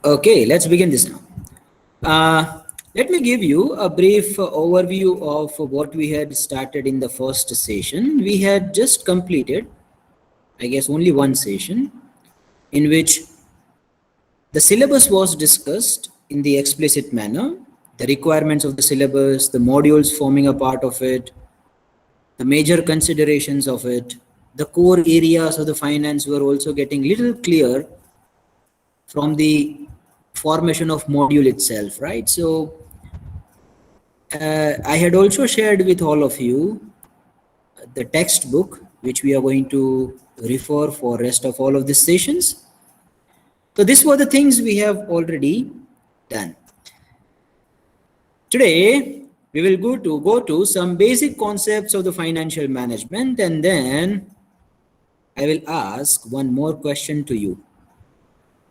Okay, let's begin this now. Let me give you a brief overview of what we had started in the first session. We had just completed, I guess, only one session in which the syllabus was discussed in the explicit manner, the requirements of the syllabus, the modules forming a part of it, the major considerations of it, the core areas of the finance were also getting little clear from the formation of module itself, right? So I had also shared with all of you the textbook which we are going to refer for rest of all of these sessions. So these were the things we have already done. Today we will go to some basic concepts of the financial management, and then I will ask one more question to you,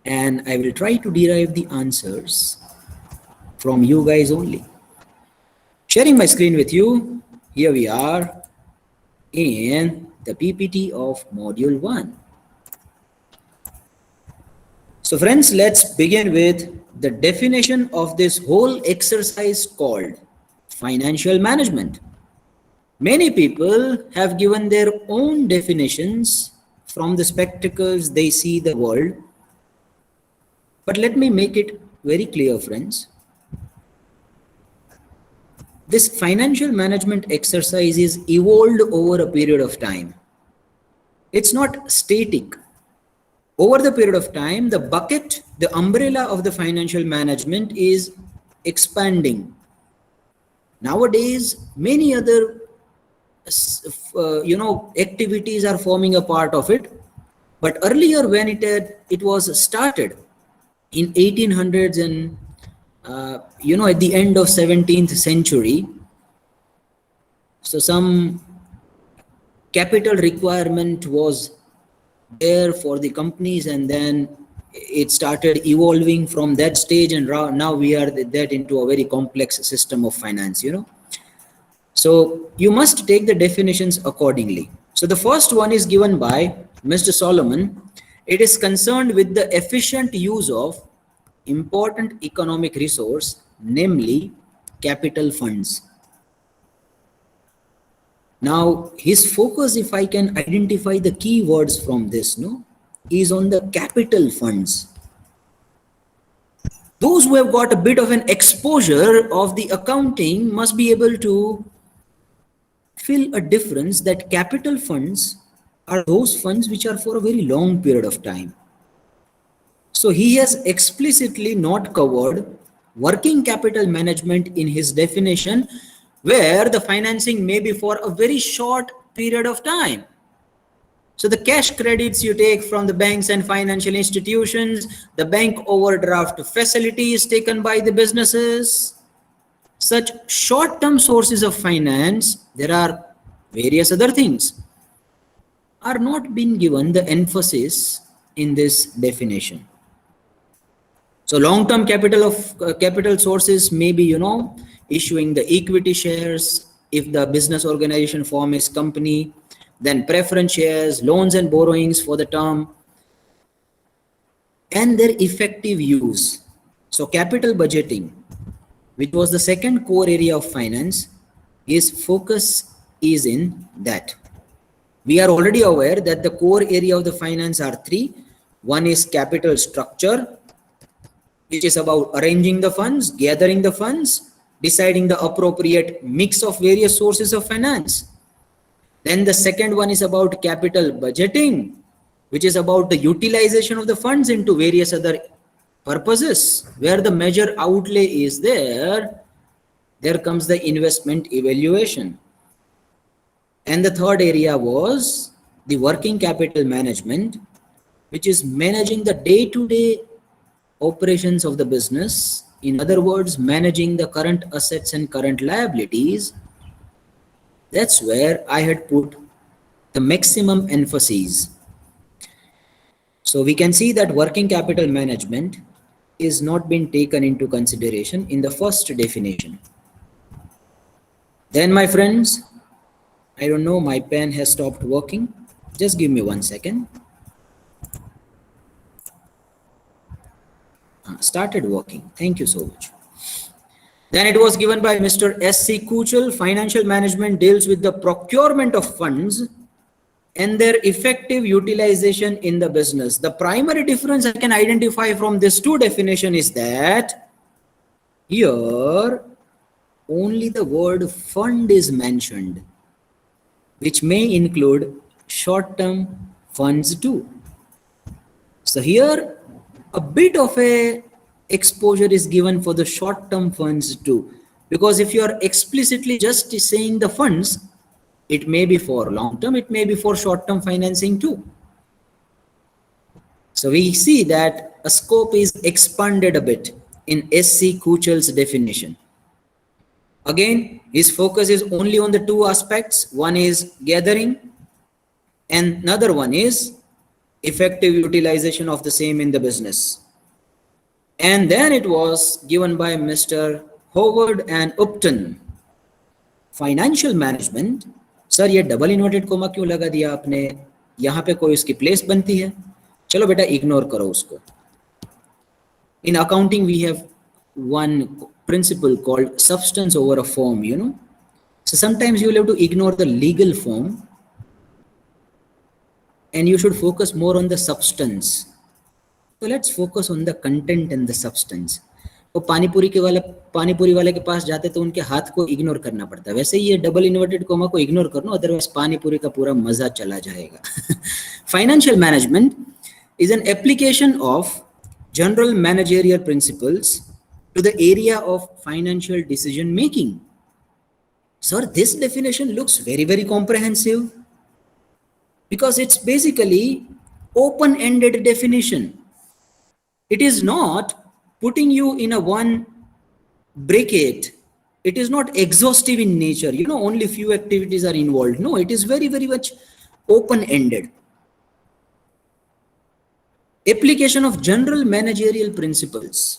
and I will try to derive the answers from you guys only. Sharing my screen with you, here we are in the PPT of module 1. So friends, let's begin with the definition of this whole exercise called financial management. Many people have given their own definitions from the spectacles they see the world. But let me make it very clear, friends. This financial management exercise is evolved over a period of time. It's not static. Over the period of time, the bucket, the umbrella of the financial management is expanding. Nowadays, many other activities are forming a part of it. But earlier, when it was started in 1800s and at the end of 17th century, so some capital requirement was there for the companies, and then it started evolving from that stage, and now we are that into a very complex system of finance. So you must take the definitions accordingly. So the first one is given by Mr. Solomon. It is concerned with the efficient use of important economic resource, namely capital funds. Now his focus, if I can identify the key words from this, is on the capital funds. Those who have got a bit of an exposure of the accounting must be able to feel a difference that capital funds are those funds which are for a very long period of time. So he has explicitly not covered working capital management in his definition, where the financing may be for a very short period of time. So the cash credits you take from the banks and financial institutions, the bank overdraft facilities taken by the businesses, such short-term sources of finance, there are various other things, are not being given the emphasis in this definition. So long-term capital sources may be, issuing the equity shares if the business organization form is company, then preference shares, loans and borrowings for the term, and their effective use. So capital budgeting, which was the second core area of finance, his focus is in that. We are already aware that the core area of the finance are three. One is capital structure, which is about arranging the funds, gathering the funds, deciding the appropriate mix of various sources of finance. Then the second one is about capital budgeting, which is about the utilization of the funds into various other purposes. Where the major outlay is there comes the investment evaluation. And the third area was the working capital management, which is managing the day-to-day operations of the business. In other words, managing the current assets and current liabilities. That's where I had put the maximum emphasis. So we can see that working capital management is not being taken into consideration in the first definition. Then, my friends, I don't know, my pen has stopped working. Just give me 1 second. started working. Thank you so much. Then it was given by Mr. S.C. Kuchel. Financial management deals with the procurement of funds and their effective utilization in the business. The primary difference I can identify from these two definitions is that here only the word fund is mentioned, which may include short-term funds too. So here a bit of a exposure is given for the short-term funds too, because if you are explicitly just saying the funds, it may be for long-term, it may be for short-term financing too. So we see that a scope is expanded a bit in S.C. Kuchel's definition. Again, his focus is only on the two aspects. One is gathering and another one is effective utilization of the same in the business. And then it was given by Mr. Howard and Upton. Financial management. Sir ये double inverted coma क्यों लगा दिया आपने? यहाँ पे कोई उसकी place बनती है? चलो बेटा इग्नोर करो उसको. In accounting we have one principle called substance over a form, you know. So sometimes you will have to ignore the legal form and you should focus more on the substance. So let's focus on the content and the substance. तो पानीपुरी वाले के पास जाते तो उनके हाथ को ignore करना पड़ता है. वैसे ही ये डबल इन्वर्टेड कोमा को इग्नोर करना, अदरवाइज पानीपुरी का पूरा मजा चला जाएगा. Financial management is an application of general managerial principles to the area of financial decision making. Sir, this definition looks very, very comprehensive because it's basically open-ended definition. It is not putting you in a one bracket. It is not exhaustive in nature. You know, only few activities are involved. No, it is very, very much open-ended. Application of general managerial principles.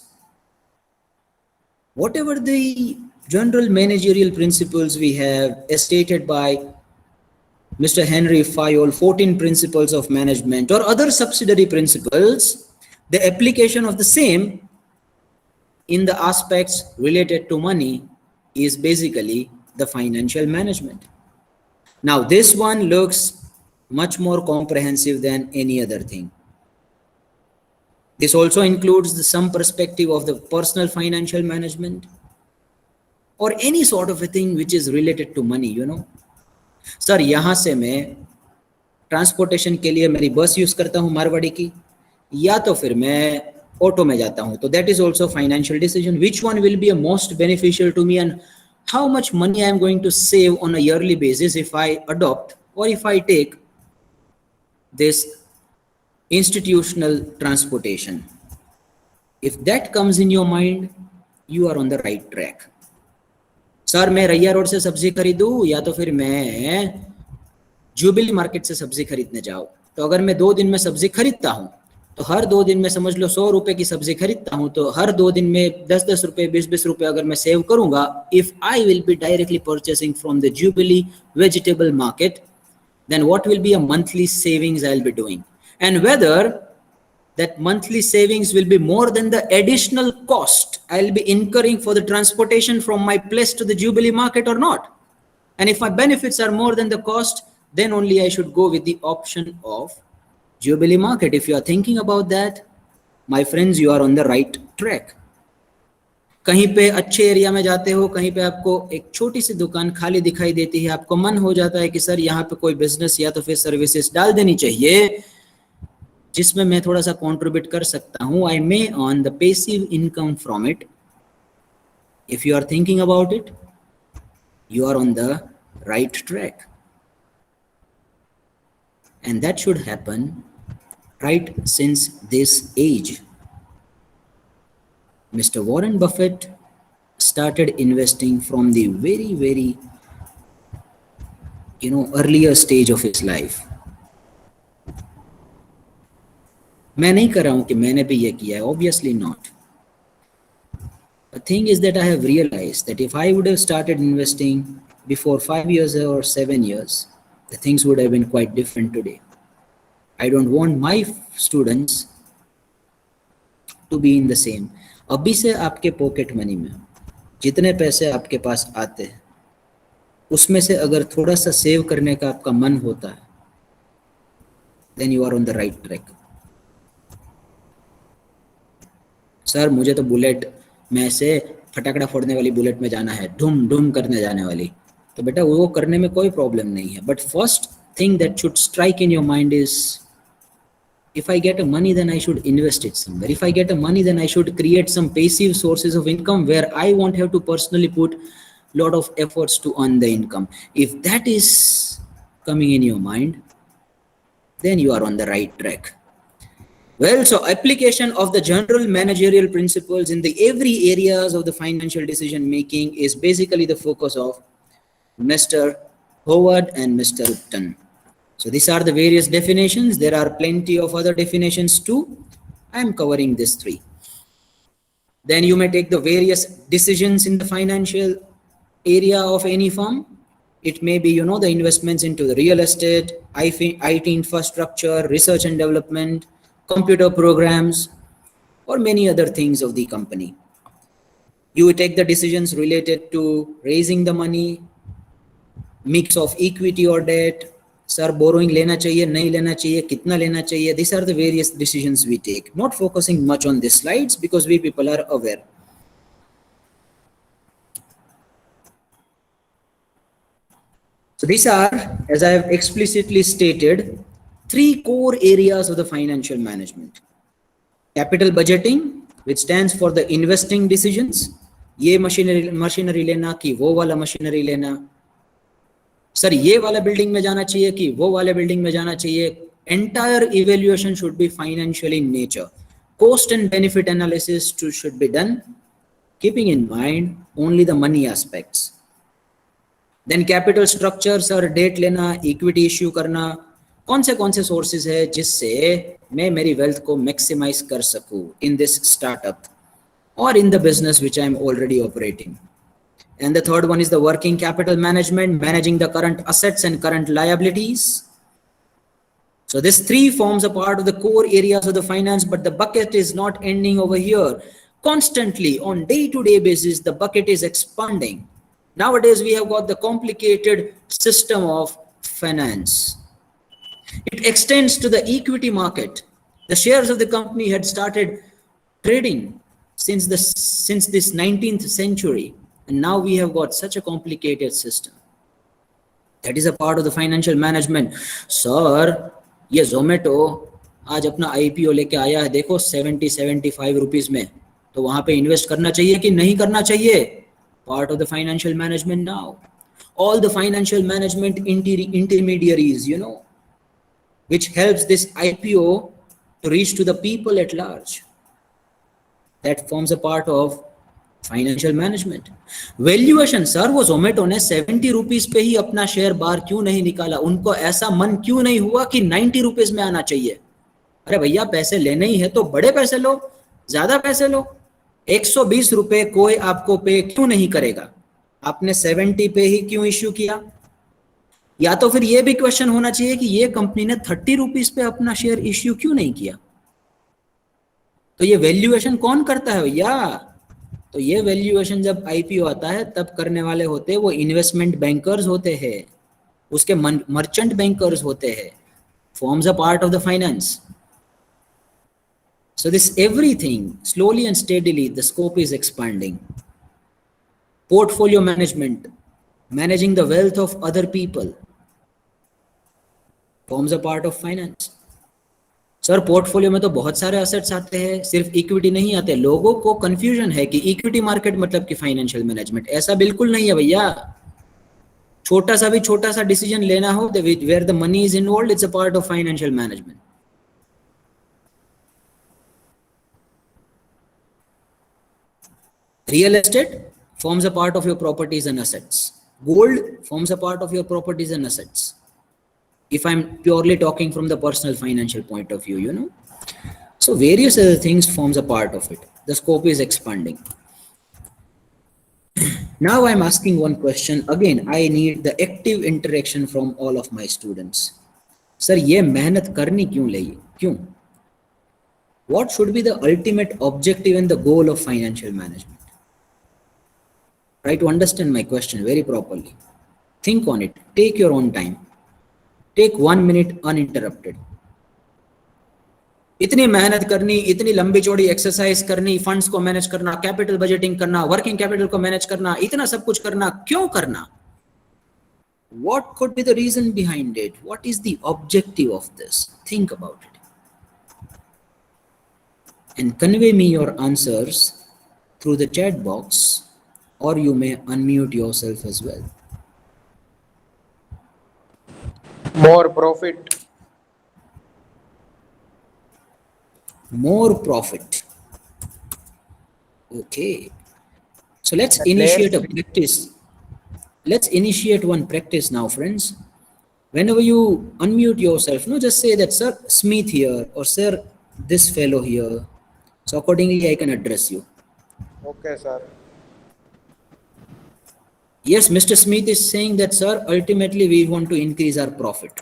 Whatever the general managerial principles we have as stated by Mr. Henry Fayol, 14 principles of management or other subsidiary principles, the application of the same in the aspects related to money is basically the financial management. Now this one looks much more comprehensive than any other thing. This also includes some perspective of the personal financial management or any sort of a thing which is related to money, you know. Sir, यहाँ से मैं transportation के लिए मेरी बस use करता हूँ मारवाड़ी की, या तो फिर मैं ऑटो में जाता हूँ, तो that is also financial decision. Which one will be a most beneficial to me and how much money I am going to save on a yearly basis if I adopt or if I take this institutional transportation. If that comes in your mind, you are on the right track. Sir मैं रैया road से सब्जी खरीदूं या तो फिर मैं jubilee market से सब्जी खरीदने जाऊं, तो अगर मैं 2 दिन में सब्जी खरीदता हूं तो हर 2 दिन में समझ लो 100 रुपए की सब्जी खरीदता हूं, तो हर 2 दिन में 10-10 रुपए 20-20 रुपए अगर मैं सेव करूंगा, if I will be directly purchasing from the Jubilee vegetable market, then what will be a monthly savings I'll be doing, and whether that monthly savings will be more than the additional cost I'll be incurring for the transportation from my place to the Jubilee market or not. And if my benefits are more than the cost, then only I should go with the option of Jubilee market. If you are thinking about that, my friends, you are on the right track. कहीं पे अच्छे area में जाते हो, कहीं पे आपको एक छोटी सी दुकान खाली दिखाई देती है, आपको मन हो जाता है कि सर यहाँ पे कोई बिजनेस या तो फिर सर्विसेज डाल देनी चाहिए जिसमें मैं थोड़ा सा कंट्रीब्यूट कर सकता हूँ. I may earn the passive income from it. If you are thinking about it, you are on the right track. And that should happen right since this age. Mr. Warren Buffett started investing from the very, very, earlier stage of his life. मैं नहीं कर रहा हूं कि मैंने भी ये किया है, obviously not. The thing is that I have realized that if I would have started investing before 5 years or 7 years, the things would have been quite different today. I don't want my students to be in the same. अभी से आपके pocket money में जितने पैसे आपके पास आते हैं उसमें से अगर थोड़ा सा सेव करने का आपका मन होता है, then you are on the right track. Sir मुझे तो बुलेट में से फटाकड़ा फोड़ने वाली बुलेट में जाना है, धूम धूम करने जाने वाली, तो बेटा वो करने में कोई प्रॉब्लम नहीं है. But first thing that should strike in your mind is, if I get a money then I should invest it somewhere. If I get a money then I should create some passive sources of income where I won't have to personally put lot of efforts to earn the income. If that is coming in your mind, then you are on the right track. Well, so application of the general managerial principles in the every areas of the financial decision making is basically the focus of Mr. Howard and Mr. Upton. So these are the various definitions. There are plenty of other definitions too. I am covering these three. Then you may take the various decisions in the financial area of any firm. It may be, you know, the investments into the real estate, IT infrastructure, research and development, computer programs, or many other things of the company. You will take the decisions related to raising the money, mix of equity or debt, sir borrowing lena chahiye, nahi lena chahiye, kitna lena chahiye. These are the various decisions we take. Not focusing much on these slides because we people are aware. So these are, as I have explicitly stated, three core areas of the financial management. Capital budgeting, which stands for the investing decisions. ये machinery लेना कि वो वाला machinery लेना, sir ये वाला building में जाना चाहिए कि वो वाले बिल्डिंग में जाना चाहिए. Entire evaluation should be financial in nature. Cost and benefit analysis should be done, keeping in mind only the money aspects. Then capital structures और डेट लेना, इक्विटी इश्यू करना, कौन से सोर्सेज है जिससे मैं मेरी वेल्थ को मैक्सिमाइज कर सकूं in this startup or in the business which I am already operating. And the third one is the working capital management, managing the current assets and current liabilities. So this three forms a part of the core areas of the finance, but the bucket is not ending over here. Constantly on day-to-day basis, the bucket is expanding. Nowadays, we have got the complicated system of finance. It extends to the equity market. The shares of the company had started trading since this 19th century, and now we have got such a complicated system. That is a part of the financial management. Sir, ये Zomato आज अपना IPO लेके आया है, देखो 70-75 rupees में, तो वहां पे इन्वेस्ट करना चाहिए कि नहीं करना चाहिए? Part of the financial management now. All the financial management intermediaries, you know, which helps this IPO to reach to the people at large. That forms a part of financial management. Valuation, sir वो जोमेटो ने 70 rupees पे ही अपना share बार क्यों नहीं निकाला? उनको ऐसा मन क्यों नहीं हुआ कि 90 रुपीस में आना चाहिए? अरे भैया पैसे लेने ही है तो बड़े पैसे लो, ज्यादा पैसे लो. 120 रुपए कोई आपको पे क्यों नहीं करेगा? आपने 70 पे ही क्यों इश्यू किया? या तो फिर ये भी क्वेश्चन होना चाहिए कि ये कंपनी ने 30 रुपीस पे अपना शेयर इश्यू क्यों नहीं किया? तो ये वैल्यूएशन कौन करता है भैया? तो ये वैल्यूएशन जब आईपीओ आता है तब करने वाले होते हैं वो इन्वेस्टमेंट बैंकर्स होते हैं, उसके मर्चेंट बैंकर्स होते हैं. Forms a part of the finance. So this everything slowly and steadily the scope is expanding. Portfolio management, managing the wealth of other people, forms a part of finance. Sir portfolio में तो बहुत सारे assets आते हैं, सिर्फ equity नहीं आते. लोगों को कंफ्यूजन है कि इक्विटी मार्केट मतलब कि फाइनेंशियल मैनेजमेंट. ऐसा बिल्कुल नहीं है भैया. छोटा सा डिसीजन लेना हो where the money is involved, it's a part of financial management. Real estate forms a part of your properties and assets. Gold forms a part of your properties and assets. If I'm purely talking from the personal financial point of view, you know. So various other things forms a part of it. The scope is expanding. Now I'm asking one question. Again, I need the active interaction from all of my students. Sir, ये मेहनत करनी क्यों लगी? क्यों? What should be the ultimate objective and the goal of financial management? Try to understand my question very properly. Think on it. Take your own time. Take 1 minute uninterrupted. इतनी मेहनत करनी, इतनी लंबी चौड़ी एक्सरसाइज करनी, फंड्स को manage करना, capital budgeting करना, वर्किंग कैपिटल को मैनेज करना, इतना सब कुछ करना, क्यों करना? What could be the reason behind it? What is the objective of this? Think about it. And convey me your answers through the chat box, or you may unmute yourself as well. More profit. More profit. Okay. So let's initiate a practice. Let's initiate one practice now, friends. Whenever you unmute yourself, no, just say that, Sir Smith here, or Sir this fellow here. So accordingly, I can address you. Okay, sir. Yes, Mr. Smith is saying that, sir, ultimately we want to increase our profit.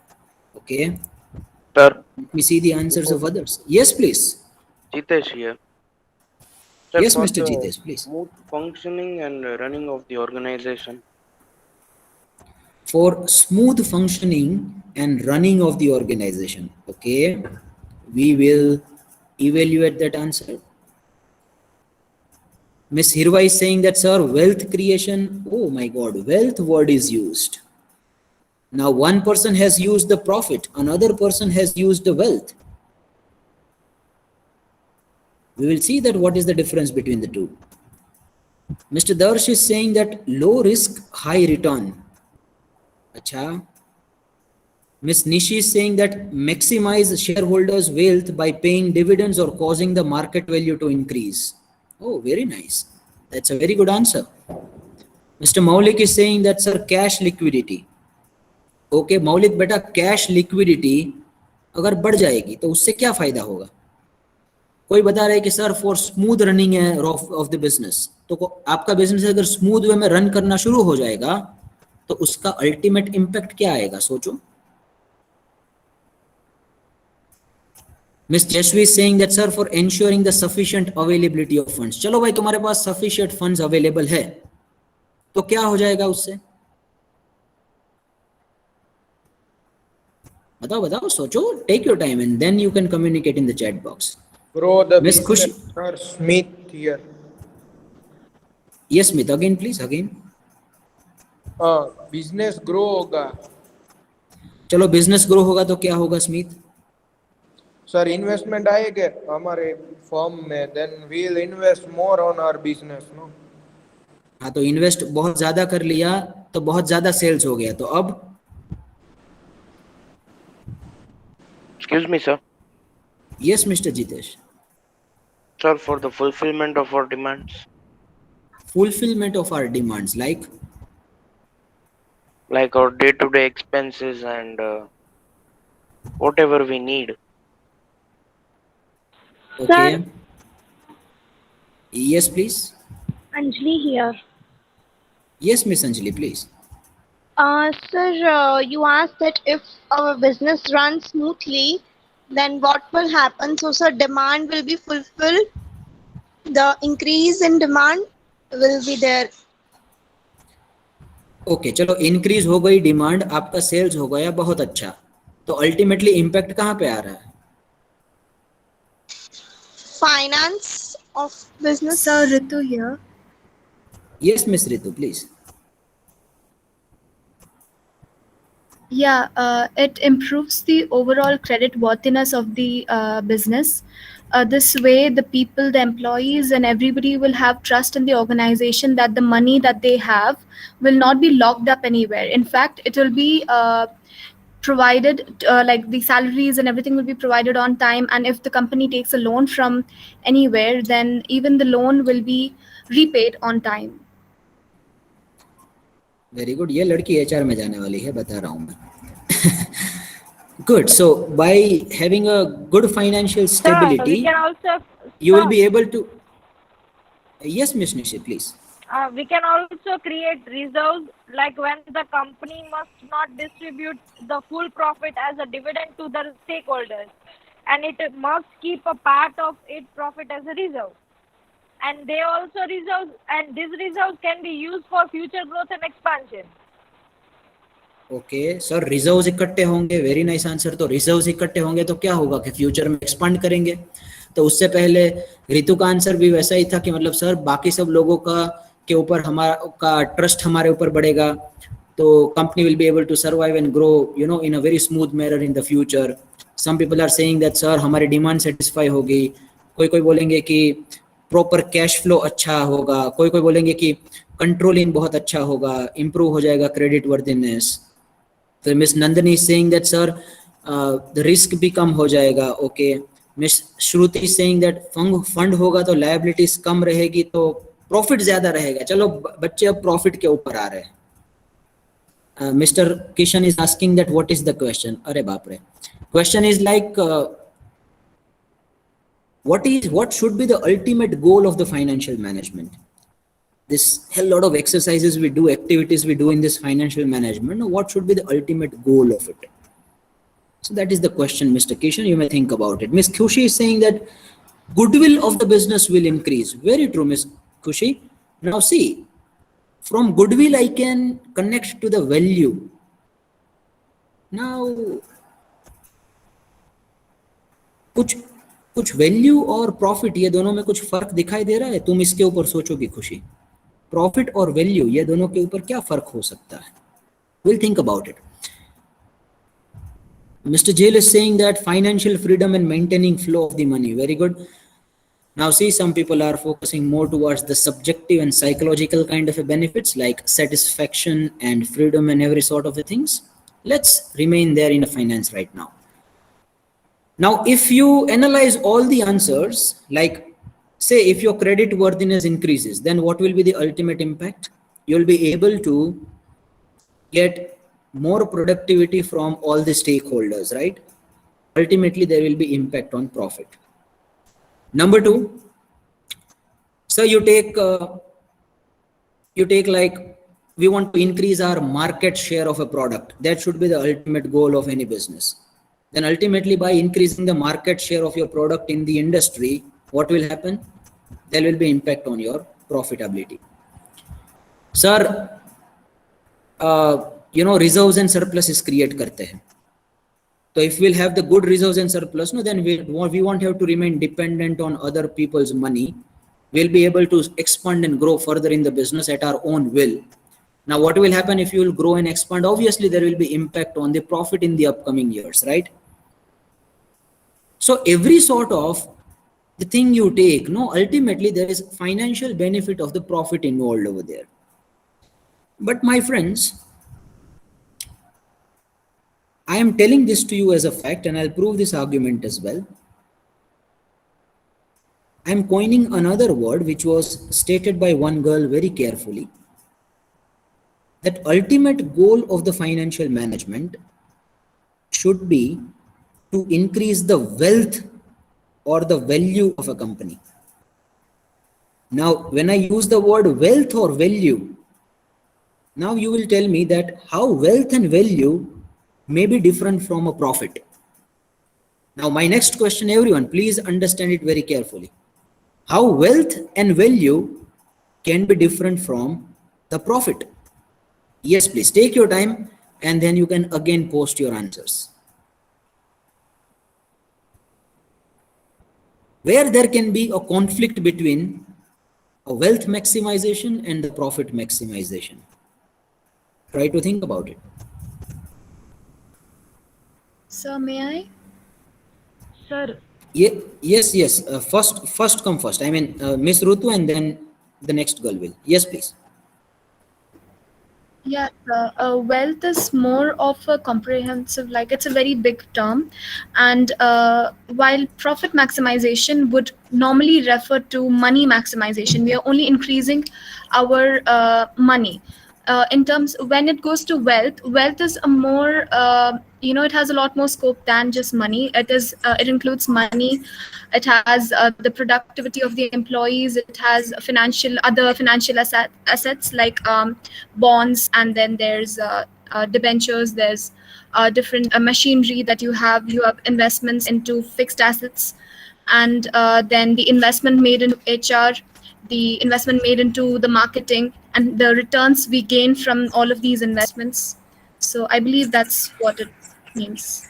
Okay. Sir, Let me see the answers of others. Yes, please. Jitesh here. Sir, Yes, for Mr. the Jitesh, please. smooth functioning and running of the organization. For smooth functioning and running of the organization, okay, we will evaluate that answer. Miss Hirva is saying that, sir, wealth creation. Oh my God, wealth word is used. Now one person has used the profit, another person has used the wealth. We will see that what is the difference between the two. Mr. Darsh is saying that low risk, high return. Acha. Miss Nishi is saying that maximize shareholders' wealth by paying dividends or causing the market value to increase. Oh, very nice. That's a very good answer. Mr. Maulik is saying that, sir, cash liquidity. Okay, Maulik beta, cash liquidity अगर बढ़ जाएगी तो उससे क्या फायदा होगा? कोई बता रहा है कि सर फॉर स्मूथ रनिंग है ऑफ द बिजनेस, तो आपका बिजनेस अगर स्मूथ वे में रन करना शुरू हो जाएगा तो उसका अल्टीमेट इंपैक्ट क्या आएगा? सोचो. Miss Jashvi is saying that, sir, for ensuring the sufficient availability of funds. चलो भाई, तुम्हारे पास sufficient funds available है तो क्या हो जाएगा उससे? बताओ बताओ, सोचो. Take your time and then you can communicate in the chat box. Grow the Miss business. Khushi. Sir Smith here. Yes, Smith, again please, again. Business grow होगा. चलो, बिजनेस ग्रो होगा तो क्या होगा स्मिथ? सर इन्वेस्टमेंट आएगा हमारे firm में, then we will invest more on our business. No, हाँ, तो इन्वेस्ट बहुत ज्यादा कर लिया तो बहुत ज्यादा सेल्स हो गया, तो अब? Excuse me, sir. Yes, Mr. Jitesh. Sir, for the fulfillment of our demands. Fulfillment of our demands, like our day-to-day expenses and whatever we need. okay. Sir, Yes, please. Anjali here. Yes, Miss Anjali, please. Sir, you asked that if our business runs smoothly, then what will happen? So, sir, demand will be fulfilled. The increase in demand will be there. Okay, चलो, increase हो गई demand, आपका sales हो गया, बहुत अच्छा. तो ultimately impact कहाँ पे आ रहा है? Finance of business. Sir, Ritu here. Yes, Miss Ritu, please. Yeah, it improves the overall credit worthiness of the business. This way, the people, the employees, and everybody will have trust in the organization that the money that they have will not be locked up anywhere. In fact, it will be provided, like the salaries and everything will be provided on time. And if the company takes a loan from anywhere, then even the loan will be repaid on time. Very good. ये लड़की HR में जाने वाली है, बता रहा हूँ मैं. Good. So by having a good financial stability, we can also you will be able to. Yes, Miss Nishi, please. we can also create reserves, like when the company must not distribute the full profit as a dividend to the stakeholders. and it must keep a part of its profit as a reserve. And they also reserves, and these reserves can be used for future growth and expansion. Okay sir, reserves इकट्ठे होंगे, very nice answer. तो reserves इकट्ठे होंगे तो क्या होगा कि future में एक्सपांड करेंगे। तो उससे पहले ऋतु का आंसर भी वैसा ही था कि मतलब सर बाकी सब लोगों का के ऊपर हमारा का ट्रस्ट हमारे ऊपर बढ़ेगा, तो company will be able to survive and grow you know in a very smooth manner in the future. Some people are saying that sir हमारी डिमांड सेटिस्फाई होगी, कोई कोई बोलेंगे कि प्रॉपर कैश फ्लो अच्छा होगा, कोई कोई बोलेंगे कि कंट्रोलिंग बहुत अच्छा होगा, इंप्रूव हो जाएगा क्रेडिट वर्दीनेस। तो miss Nandini saying that sir the risk भी कम हो जाएगा। Okay, miss Shruti saying that fund होगा तो लायबिलिटीज कम रहेगी तो प्रॉफिट ज्यादा रहेगा। चलो बच्चे अब प्रॉफिट के ऊपर आ रहे हैं। Mister Kishan is asking that what is the question. अरे बाप रे, question is like what should be the ultimate goal of the financial management? This hell lot of exercises we do, activities we do in this financial management, what should be the ultimate goal of it? So that is the question, Mr. Kishan. You may think about it. Miss Khushi is saying that goodwill of the business will increase. Very true, Miss Khushi. Now see, from goodwill I can connect to the value. Now कुछ value और profit ये दोनों में कुछ फर्क दिखाई दे रहा है? तुम इसके ऊपर सोचोगी खुशी, प्रॉफिट और वैल्यू ये दोनों के ऊपर क्या फर्क हो सकता है? Will think about it. Mr. Jail is saying that financial freedom and maintaining flow of the money. Very good. Now see, some people are focusing more towards the subjective and psychological kind of a benefits like satisfaction and freedom and every sort of a things. Let's remain there in a finance right now. Now, if you analyze all the answers, like say if your credit worthiness increases, then what will be the ultimate impact? You'll be able to get more productivity from all the stakeholders, right? Ultimately, there will be impact on profit. Number two, so you take like we want to increase our market share of a product. That should be the ultimate goal of any business. Then ultimately by increasing the market share of your product in the industry, what will happen? There will be impact on your profitability. Sir, you know, reserves and surpluses create karte hain. So if we'll have the good reserves and surplus, no, then we won't have to remain dependent on other people's money. We'll be able to expand and grow further in the business at our own will. Now, what will happen if you will grow and expand? Obviously, there will be impact on the profit in the upcoming years, right? So every sort of the thing you take, no, ultimately there is financial benefit of the profit involved over there. But my friends, I am telling this to you as a fact, and I'll prove this argument as well. I am coining another word which was stated by one girl very carefully, that ultimate goal of the financial management should be to increase the wealth or the value of a company. Now, when I use the word wealth or value, now you will tell me that how wealth and value may be different from a profit. Now, my next question, everyone, please understand it very carefully. How wealth and value can be different from the profit? Yes, please take your time and then you can again post your answers. Where there can be a conflict between a wealth maximization and the profit maximization. Try to think about it. Sir, may I? Sir, Yes. First come first. I mean, Miss Rutu and then the next girl will. Yes, please. Yeah, wealth is more of a comprehensive, like it's a very big term. And while profit maximization would normally refer to money maximization, we are only increasing our money. In terms, when it goes to wealth is a more, it has a lot more scope than just money. It includes money. It has the productivity of the employees. It has other financial assets like bonds, and then there's debentures, there's different machinery that you have investments into fixed assets, and then the investment made in HR, the investment made into the marketing, and the returns we gain from all of these investments. So I believe that's what it means.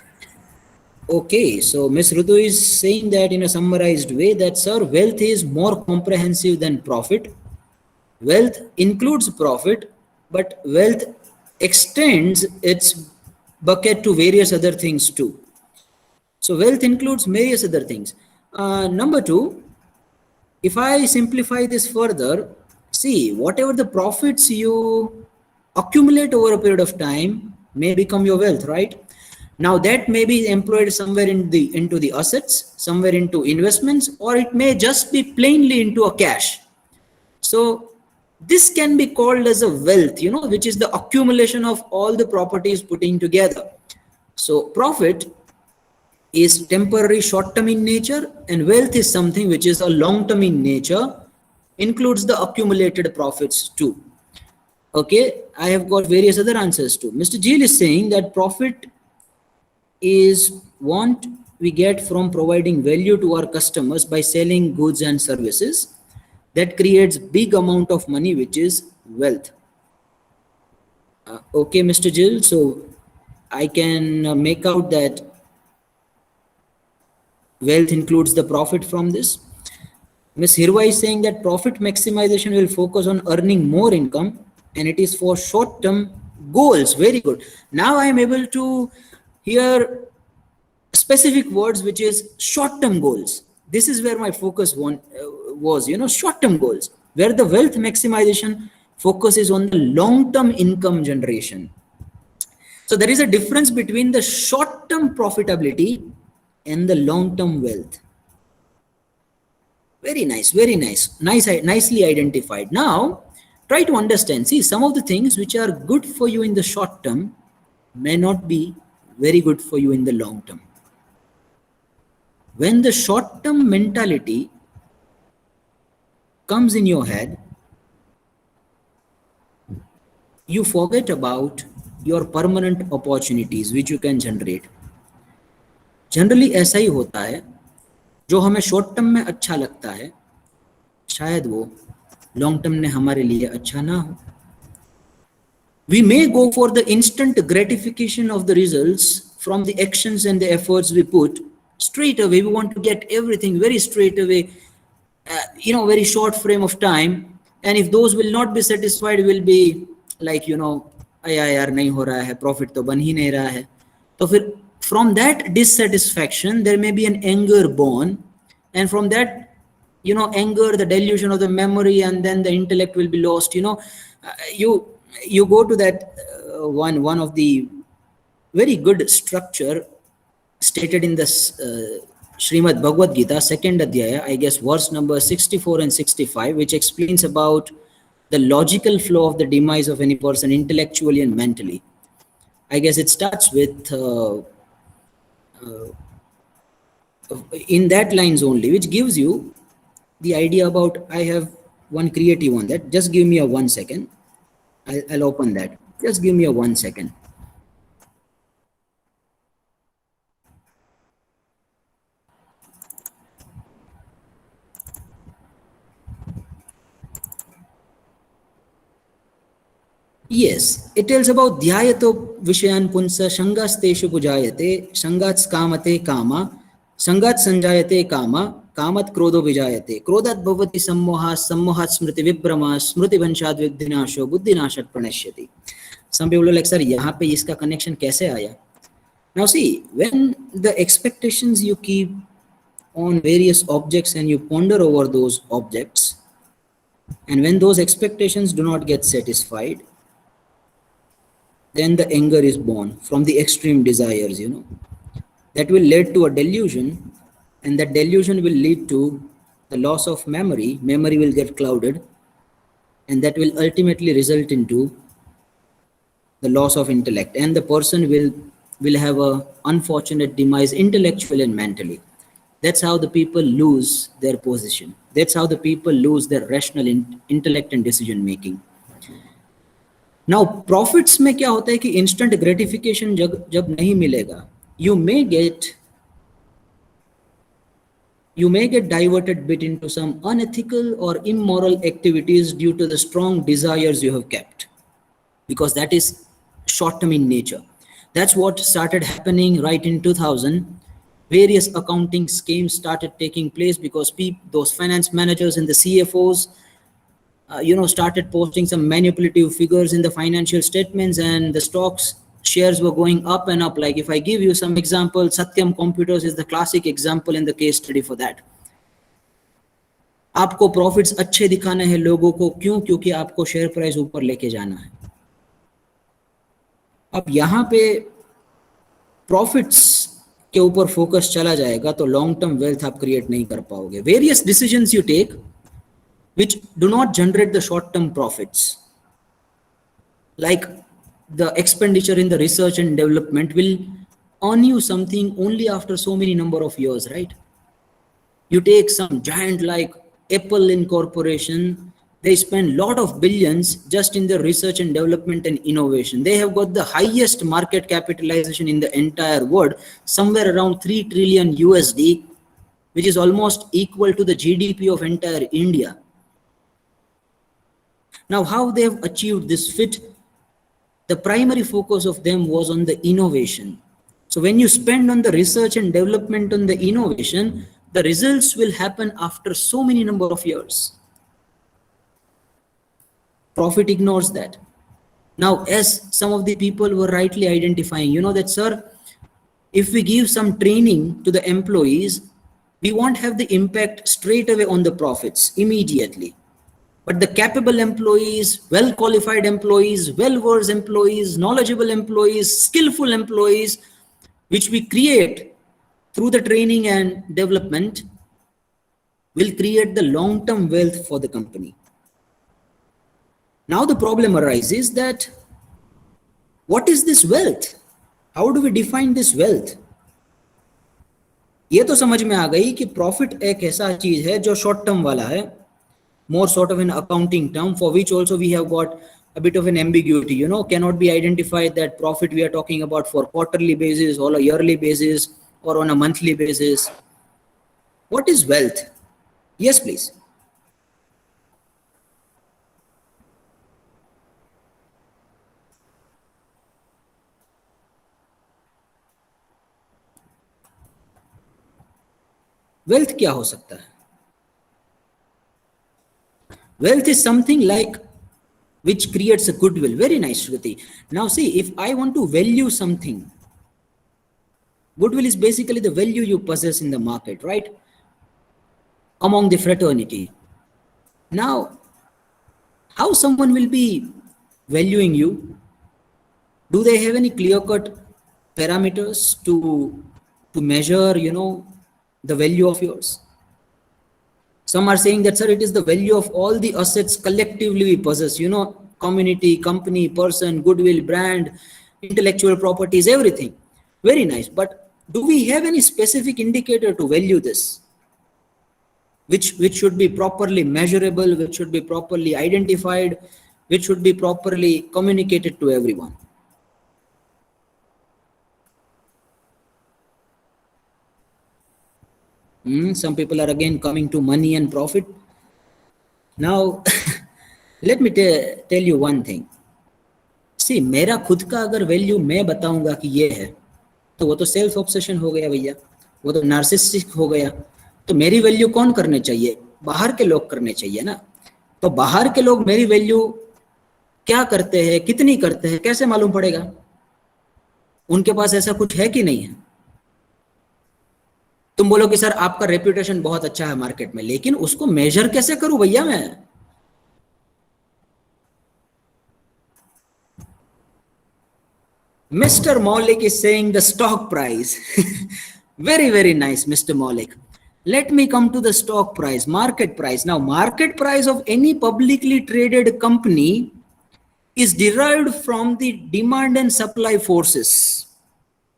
Okay, so Ms. Rutu is saying that in a summarized way that, sir, wealth is more comprehensive than profit. Wealth includes profit, but wealth extends its bucket to various other things too. So wealth includes various other things. Number two, if I simplify this further, see, whatever the profits you accumulate over a period of time may become your wealth, right? Now that may be employed somewhere into the assets, somewhere into investments, or it may just be plainly into a cash. So this can be called as a wealth, which is the accumulation of all the properties putting together. So profit is temporary, short-term in nature, and wealth is something which is a long-term in nature, includes the accumulated profits too. Okay, I have got various other answers too. Mr. Gill is saying that profit is what we get from providing value to our customers by selling goods and services. That creates big amount of money, which is wealth. Okay, Mr. Gill, so I can make out that wealth includes the profit from this. Ms. Hirwa is saying that profit maximization will focus on earning more income, and it is for short-term goals. Very good. Now I am able to hear specific words, which is short-term goals. This is where my focus was, short-term goals, where the wealth maximization focuses on the long-term income generation. So there is a difference between the short-term profitability and the long-term wealth. Very nice, very nice. Nicely identified. Now, try to understand. See, some of the things which are good for you in the short term may not be very good for you in the long term. When the short-term mentality comes in your head, you forget about your permanent opportunities which you can generate. Generally ऐसा ही होता है, जो हमें short term में अच्छा लगता है शायद वो लॉन्ग टर्म में हमारे लिए अच्छा ना हो. We may go for the instant gratification of the results from the actions and the efforts we put straight away. We want to get everything very straight away, very short frame of time. And if those will not be satisfied, will be like, यार नहीं हो रहा है, profit तो बन ही नहीं रहा है. तो फिर from that dissatisfaction, there may be an anger born. And from that, anger, the delusion of the memory, and then the intellect will be lost. You go to that one of the very good structure stated in the Srimad Bhagavad Gita, 2nd Adhyaya, I guess verse number 64 and 65, which explains about the logical flow of the demise of any person intellectually and mentally. I guess it starts with in that lines only, which gives you the idea about, I have one creative on that. Just give me a 1 second. I'll open that. Just give me a 1 second. Yes, it tells about dhyayato vishayan punsa shangasteshu pujayate shangat kamate kama sangat sanjayate kama kamat krodho vijayate krodat bhavati sammoha sammohat smriti vibrama smriti vanshad vidhinasho buddhinashat pranashyati. Some people are like, sir, yahan pe iska connection kaise aaya? Now see, when the expectations you keep on various objects and you ponder over those objects, and when those expectations do not get satisfied, then the anger is born from the extreme desires, that will lead to a delusion, and that delusion will lead to the loss of memory. Memory will get clouded, and that will ultimately result into the loss of intellect, and the person will have a unfortunate demise intellectually and mentally. That's how the people lose their position. That's how the people lose their rational intellect and decision making. Now profits में क्या होता है कि instant gratification जब जब नहीं मिलेगा, you may get diverted bit into some unethical or immoral activities due to the strong desires you have kept, because that is short term in nature. That's what started happening right in 2000. Various accounting schemes started taking place because those finance managers and the CFOs started posting some manipulative figures in the financial statements, and the stocks shares were going up and up. Like if I give you some example, Satyam Computers is the classic example in the case study for that. आपको profits अच्छे दिखाने हैं लोगों को, क्यों? क्योंकि आपको share price ऊपर लेके जाना है. अब यहाँ पे प्रॉफिट्स के ऊपर फोकस चला जाएगा तो लॉन्ग टर्म वेल्थ आप क्रिएट नहीं कर पाओगे. Various decisions you take which do not generate the short-term profits, like the expenditure in the research and development will earn you something only after so many number of years, right? You take some giant like Apple Incorporation, they spend lot of billions just in the research and development and innovation. They have got the highest market capitalization in the entire world, somewhere around 3 trillion USD, which is almost equal to the GDP of entire India. Now, how they have achieved this fit? The primary focus of them was on the innovation. So when you spend on the research and development on the innovation, the results will happen after so many number of years. Profit ignores that. Now, as some of the people were rightly identifying, that, sir, if we give some training to the employees, we won't have the impact straight away on the profits immediately. But the capable employees, well-qualified employees, well-versed employees, knowledgeable employees, skillful employees, which we create through the training and development, will create the long-term wealth for the company. Now the problem arises that, what is this wealth? How do we define this wealth? ये तो समझ में आ गई कि profit एक ऐसा चीज है जो शॉर्ट टर्म वाला है, more sort of an accounting term, for which also we have got a bit of an ambiguity, cannot be identified that profit we are talking about for quarterly basis or a yearly basis or on a monthly basis. What is wealth? Yes, please. Wealth क्या हो सकता है? Wealth is something like which creates a goodwill. Very nice, Shruti. Now see, if I want to value something, goodwill is basically the value you possess in the market, right? Among the fraternity. Now, how someone will be valuing you? Do they have any clear-cut parameters to measure, the value of yours? Some are saying that, sir, it is the value of all the assets collectively we possess, community, company, person, goodwill, brand, intellectual properties, everything. Very nice. But do we have any specific indicator to value this? Which should be properly measurable, which should be properly identified, which should be properly communicated to everyone? Some people are again coming to money and profit. Now, let me tell you one thing. See, मेरा खुद का अगर value मैं बताऊंगा कि ये है, तो वो तो सेल्फ ऑब्सेशन हो गया भैया, वो तो नार्सिसिस्टिक हो गया. तो मेरी वैल्यू कौन करने चाहिए? बाहर के लोग करने चाहिए ना. तो बाहर के लोग मेरी वैल्यू क्या करते हैं, कितनी करते हैं, कैसे मालूम पड़ेगा? उनके पास ऐसा कुछ है कि नहीं है? तुम बोलो कि सर आपका रेप्यूटेशन बहुत अच्छा है मार्केट में, लेकिन उसको मेजर कैसे करूं भैया मैं? Mr. Maulik is saying the stock price. Very, very nice, Mr. Maulik. Let me come to the stock price, market price. Now, market price of any publicly traded company is derived from the demand and supply forces.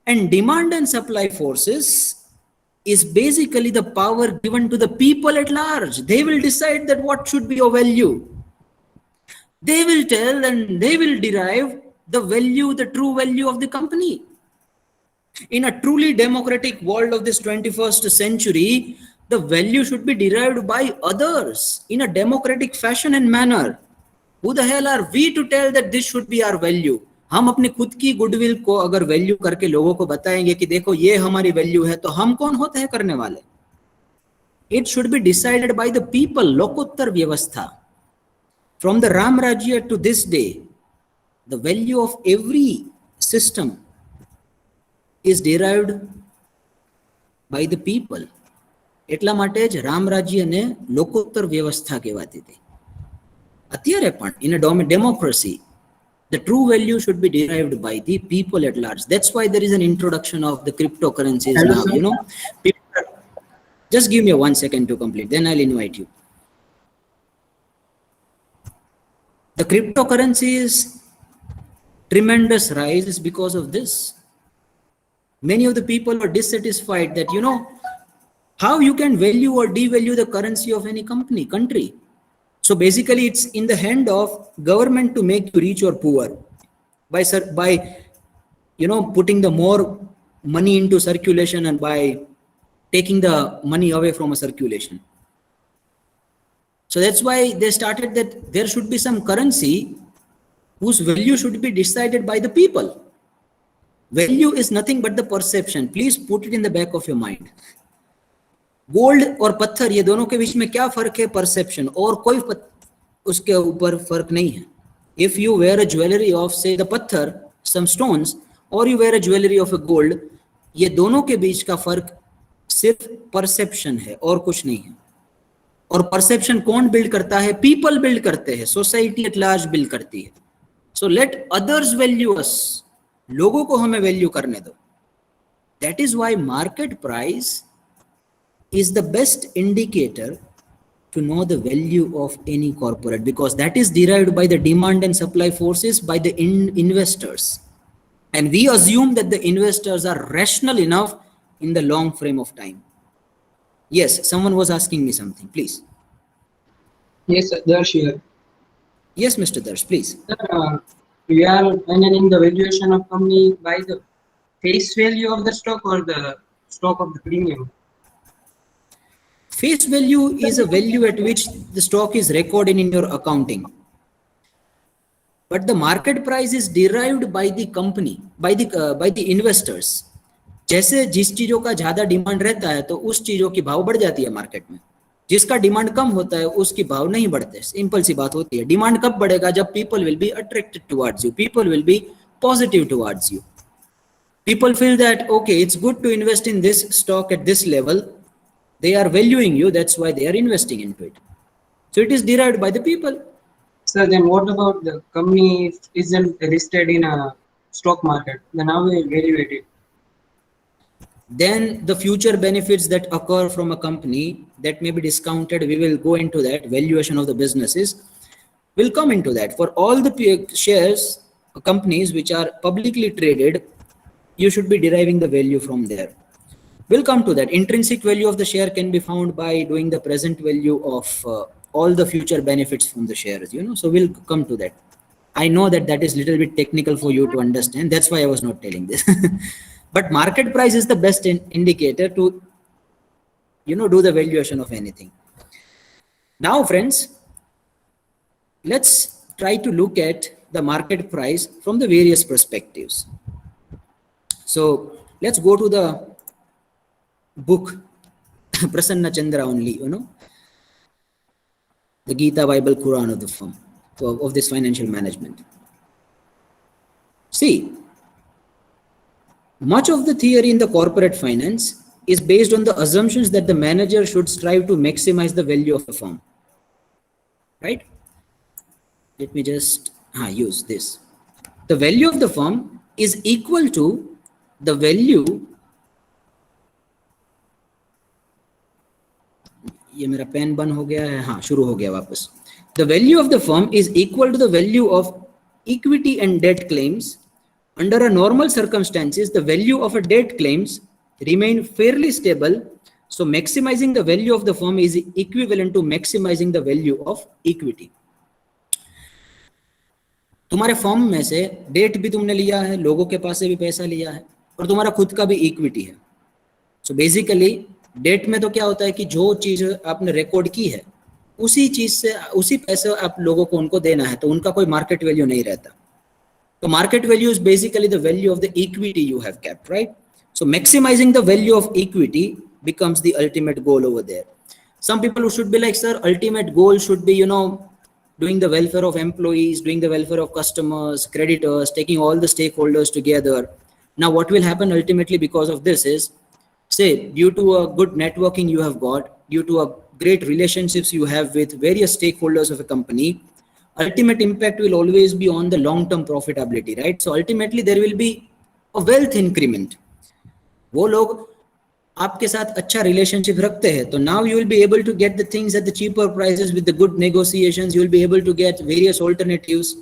And demand and supply forces is basically the power given to the people at large. They will decide that what should be your value. They will tell and they will derive the value, the true value of the company. In a truly democratic world of this 21st century, the value should be derived by others in a democratic fashion and manner. Who the hell are we to tell that this should be our value? हम अपनी खुद की goodwill को अगर value करके लोगों को बताएंगे कि देखो ये हमारी वैल्यू है, तो हम कौन होते हैं करने वाले? It should be decided by the people. लोकोत्तर व्यवस्था. From the Ram Rajya to this day, the value of every system is derived by the people. એટલા માટે જ રામ રાજ્યને લોકોત્તર વ્યવસ્થા કહેવાતી હતી. અત્યારે પણ in a democracy, the true value should be derived by the people at large. That's why there is an introduction of the cryptocurrencies now. You know, people are, just give me 1 second to complete, then I'll invite you. The cryptocurrencies tremendous rise is because of this. Many of the people were dissatisfied that, you know, how you can value or devalue the currency of any country. So basically it's in the hand of government to make you rich or poor by you know, putting the more money into circulation and by taking the money away from a circulation. So that's why they started that there should be some currency whose value should be decided by the people. Value is nothing but the perception. Please put it in the back of your mind. Gold और पत्थर, ये दोनों के बीच में क्या फर्क है? Perception. और कोई उसके ऊपर फर्क नहीं है. If you wear a jewelry of say the पत्थर, some stones, or you wear a jewelry of a gold, ये दोनों के बीच का फर्क सिर्फ परसेप्शन है और कुछ नहीं है. और परसेप्शन कौन बिल्ड करता है? पीपल बिल्ड करते हैं. सोसाइटी एट लार्ज बिल्ड करती है. सो लेट अदर्स वैल्यू अस. लोगों को हमें वैल्यू करने दो. That is why market price is the best indicator to know the value of any corporate, because that is derived by the demand and supply forces by the investors, and we assume that the investors are rational enough in the long frame of time. Yes, someone was asking me something, please. Yes, sir, Darsh here. Yes, Mr. Darsh, please. We are finding the valuation of company by the face value of the stock or the stock of the premium. Face value is a value at which the stock is recorded in your accounting. But the market price is derived by the company, by the investors. जैसे जिस चीजों का ज्यादा demand रहता है तो उस चीजों की भाव बढ़ जाती है मार्केट में. जिसका डिमांड कम होता है उसकी भाव नहीं बढ़ते. सिंपल सी बात होती है. डिमांड कब बढ़ेगा? जब people will be attracted towards you, people will be positive towards you. People feel that okay, it's good to invest in this stock at this level. They are valuing you, that's why they are investing into it. So it is derived by the people. So then what about the company isn't listed in a stock market? Then how we evaluate it? Then the future benefits that occur from a company that may be discounted, we will go into that. Valuation of the businesses will come into that. For all the shares, companies which are publicly traded, you should be deriving the value from there. We'll come to that. Intrinsic value of the share can be found by doing the present value of all the future benefits from the shares, you know. So we'll come to that. I know that that is a little bit technical for you to understand. That's why I was not telling this. But market price is the best indicator to, you know, do the valuation of anything. Now, friends, let's try to look at the market price from the various perspectives. So let's go to the book Prasanna Chandra only, you know, the Gita, Bible, Quran of the firm, of this financial management. See, much of the theory in the corporate finance is based on the assumptions that the manager should strive to maximize the value of the firm. Right? Let me just use this. The value of the firm is equal to the value. ये मेरा pen बंद हो गया है. हाँ, शुरू हो गया वापस. The value of the firm is equal to the value of equity and debt claims. Under a normal circumstances, the value of a debt claims remain fairly stable. So maximizing the value of the firm is equivalent to maximizing the value of equity. तुम्हारे firm में से date भी तुमने लिया है, लोगों के पास से भी पैसा लिया है, और तुम्हारा खुद का भी इक्विटी है। सो बेसिकली डेट में तो क्या होता है कि जो चीज आपने रिकॉर्ड की है उसी चीज से उसी पैसे आप लोगों को उनको देना है, तो उनका कोई मार्केट वैल्यू नहीं रहता। तो market value is basically the value of the equity you have kept, right? So maximizing the value of equity becomes the ultimate goal over there. Some people should be like, sir, ultimate goal should be, doing the welfare of employees, doing the welfare of customers, creditors, taking all the stakeholders together. Now, what will happen ultimately because of this is, say, due to a good networking you have got, due to a great relationships you have with various stakeholders of a company, ultimate impact will always be on the long-term profitability, right? So ultimately there will be a wealth increment. वो लोग आपके साथ अच्छा relationship रखते हैं, तो now you will be able to get the things at the cheaper prices with the good negotiations, you will be able to get various alternatives.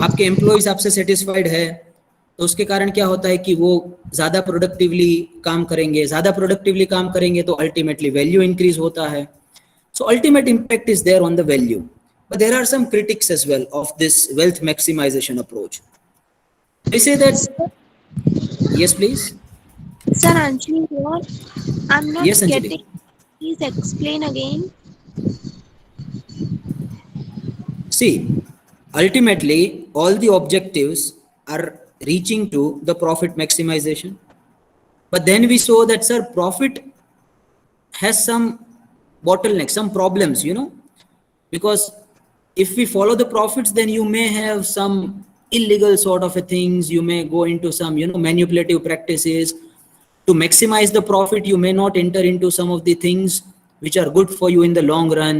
आपके employees आपसे सेटिस्फाइड है, तो उसके कारण क्या होता है कि वो ज़्यादा प्रोडक्टिवली काम करेंगे तो अल्टीमेटली वैल्यू इंक्रीज होता है। So ultimate impact is there on the value, but there are some critics as well of this wealth maximization approach. They say that, yes please. Sir, Anjali here. I'm not Yes, Anjali. getting. Please explain again. See, ultimately all the objectives are reaching to the profit maximization, but then we saw that, sir, profit has some bottlenecks, some problems, because if we follow the profits, then you may have some illegal sort of a things, you may go into some manipulative practices. To maximize the profit, you may not enter into some of the things which are good for you in the long run.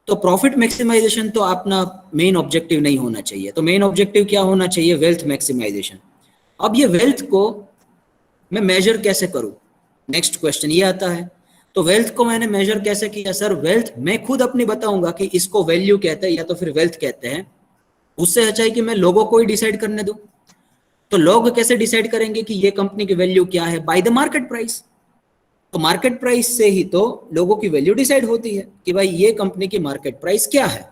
तो profit maximisation तो अपना main objective नहीं होना चाहिए। तो main objective क्या होना चाहिए? Wealth maximization. अब ये वेल्थ को मैं मेजर कैसे करूं? नेक्स्ट क्वेश्चन ये आता है। तो वेल्थ को मैंने मेजर कैसे किया? सर, वेल्थ मैं खुद अपनी बताऊंगा कि इसको वैल्यू कहते हैं या तो फिर वेल्थ कहते हैं। उससे अच्छा है कि मैं लोगों को ही डिसाइड करने दूं। तो लोग कैसे डिसाइड करेंगे कि ये कंपनी की वैल्यू क्या है? By the market price. तो मार्केट प्राइस से ही तो लोगों की वैल्यू डिसाइड होती है कि भाई ये कंपनी की मार्केट प्राइस क्या है।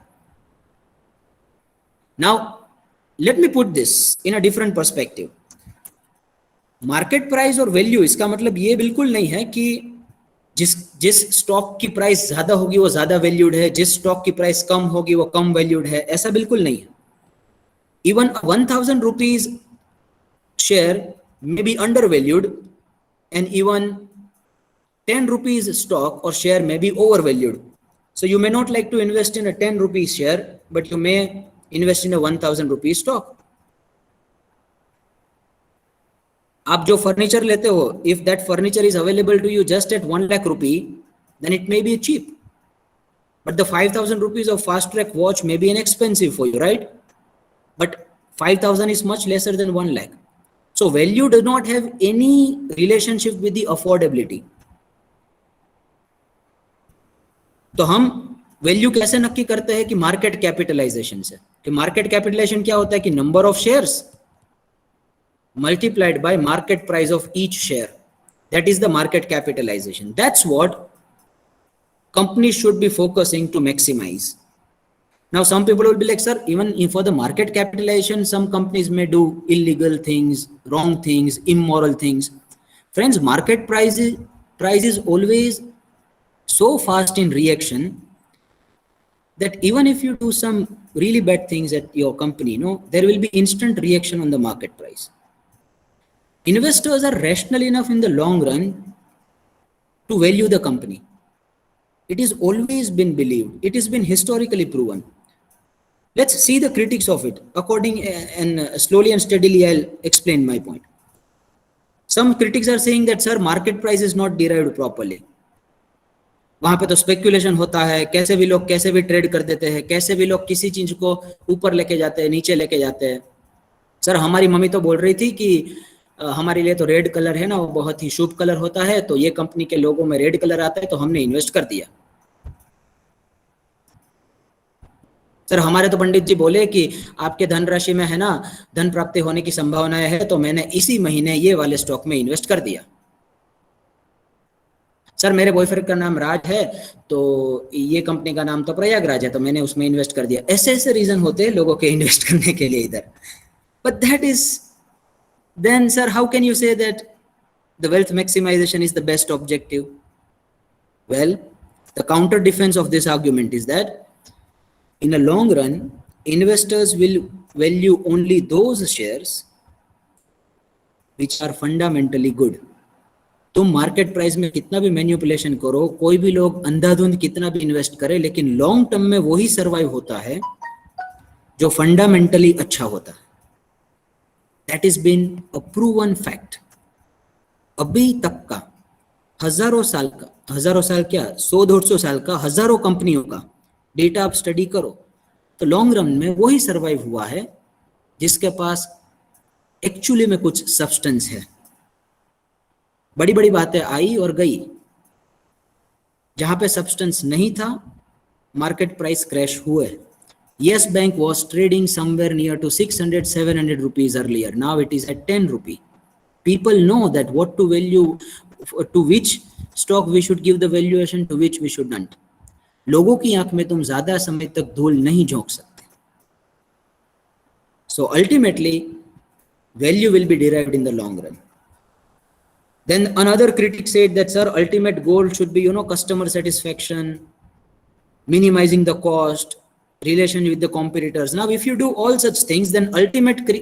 Now let me put this in a different perspective. Market price और वैल्यू, इसका मतलब ये बिल्कुल नहीं है कि जिस स्टॉक की प्राइस ज्यादा होगी वो ज्यादा वैल्यूड है, जिस स्टॉक की प्राइस कम होगी वो कम वैल्यूड है। ऐसा बिल्कुल नहीं है। Even 1000 rupees share may be undervalued, and even 10 rupees stock or share may be overvalued. So you may not like to invest in a 10 rupees share, but you may invest in a 1000 rupees stock. आप जो furniture लेते हो, if that furniture is available to you just at 1 lakh rupee, then it may be cheap. But the 5000 rupees of fast track watch may be inexpensive for you, right? But 5000 is much lesser than 1 lakh. So value does not have any relationship with the affordability. तो हम value कैसे नक्की करते हैं? कि market capitalisation से। कि market capitalisation क्या होता है? कि number of shares multiplied by market price of each share. That is the market capitalization. That's what companies should be focusing to maximize. Now some people will be like, sir, even for the market capitalization, some companies may do illegal things, wrong things, immoral things. Friends, market price is always so fast in reaction that even if you do some really bad things at your company, there will be instant reaction on the market price. Investors are rational enough in the long run to value the company. It has always been believed. It has been historically proven. Let's see the critics of it. And slowly and steadily I'll explain my point. Some critics are saying that, sir, market price is not derived properly. वहां पे तो speculation होता है, कैसे भी लोग कैसे भी ट्रेड कर देते हैं, कैसे भी लोग किसी चीज को ऊपर लेके जाते हैं, नीचे लेके जाते हैं। सर, हमारी मम्मी तो बोल रही थी कि हमारे लिए तो रेड कलर है ना, वो बहुत ही शुभ कलर होता है, तो ये कंपनी के लोगों में रेड कलर आता है तो हमने इन्वेस्ट कर दिया। सर, हमारे तो पंडित जी बोले कि आपके धनराशि में है ना धन प्राप्ति होने की संभावनाएं है, तो मैंने इसी महीने ये वाले स्टॉक में इन्वेस्ट कर दिया। सर मेरे बॉयफ्रेंड का नाम राज है तो ये कंपनी का नाम तो प्रयागराज है तो मैंने उसमें इन्वेस्ट कर दिया। ऐसे ऐसे रीजन होते हैं लोगों के इन्वेस्ट करने के लिए इधर। But that is then sir how can you say that the wealth maximization is the best objective? Well, the counter defense of this argument is that in a long run investors will value only those shares which are fundamentally good. तुम market price में कितना भी manipulation करो, कोई भी लोग अंधाधुंध कितना भी इन्वेस्ट करे, लेकिन लॉन्ग टर्म में वही सर्वाइव होता है जो फंडामेंटली अच्छा होता है। That is been a proven fact. अभी तक का हजारों साल क्या 100-150 साल का हजारों कंपनियों का डेटा आप स्टडी करो तो लॉन्ग रन में वही सर्वाइव हुआ है जिसके पास एक्चुअली में कुछ सब्सटेंस है। बड़ी बड़ी बातें आई और गई, जहां पे सब्सटेंस नहीं था मार्केट प्राइस क्रैश हुए। Yes Bank was trading somewhere near to 600-700 rupees earlier. Now it is at 10 rupee. People know that what to value, to which stock we should give the valuation, to which we shouldn't. लोगों की आंख में तुम ज्यादा समय तक धूल नहीं झोंक सकते। So ultimately, value will be derived in the long run. Then another critic said that, sir, ultimate goal should be, customer satisfaction, minimizing the cost, relation with the competitors. Now, if you do all such things, then ultimately,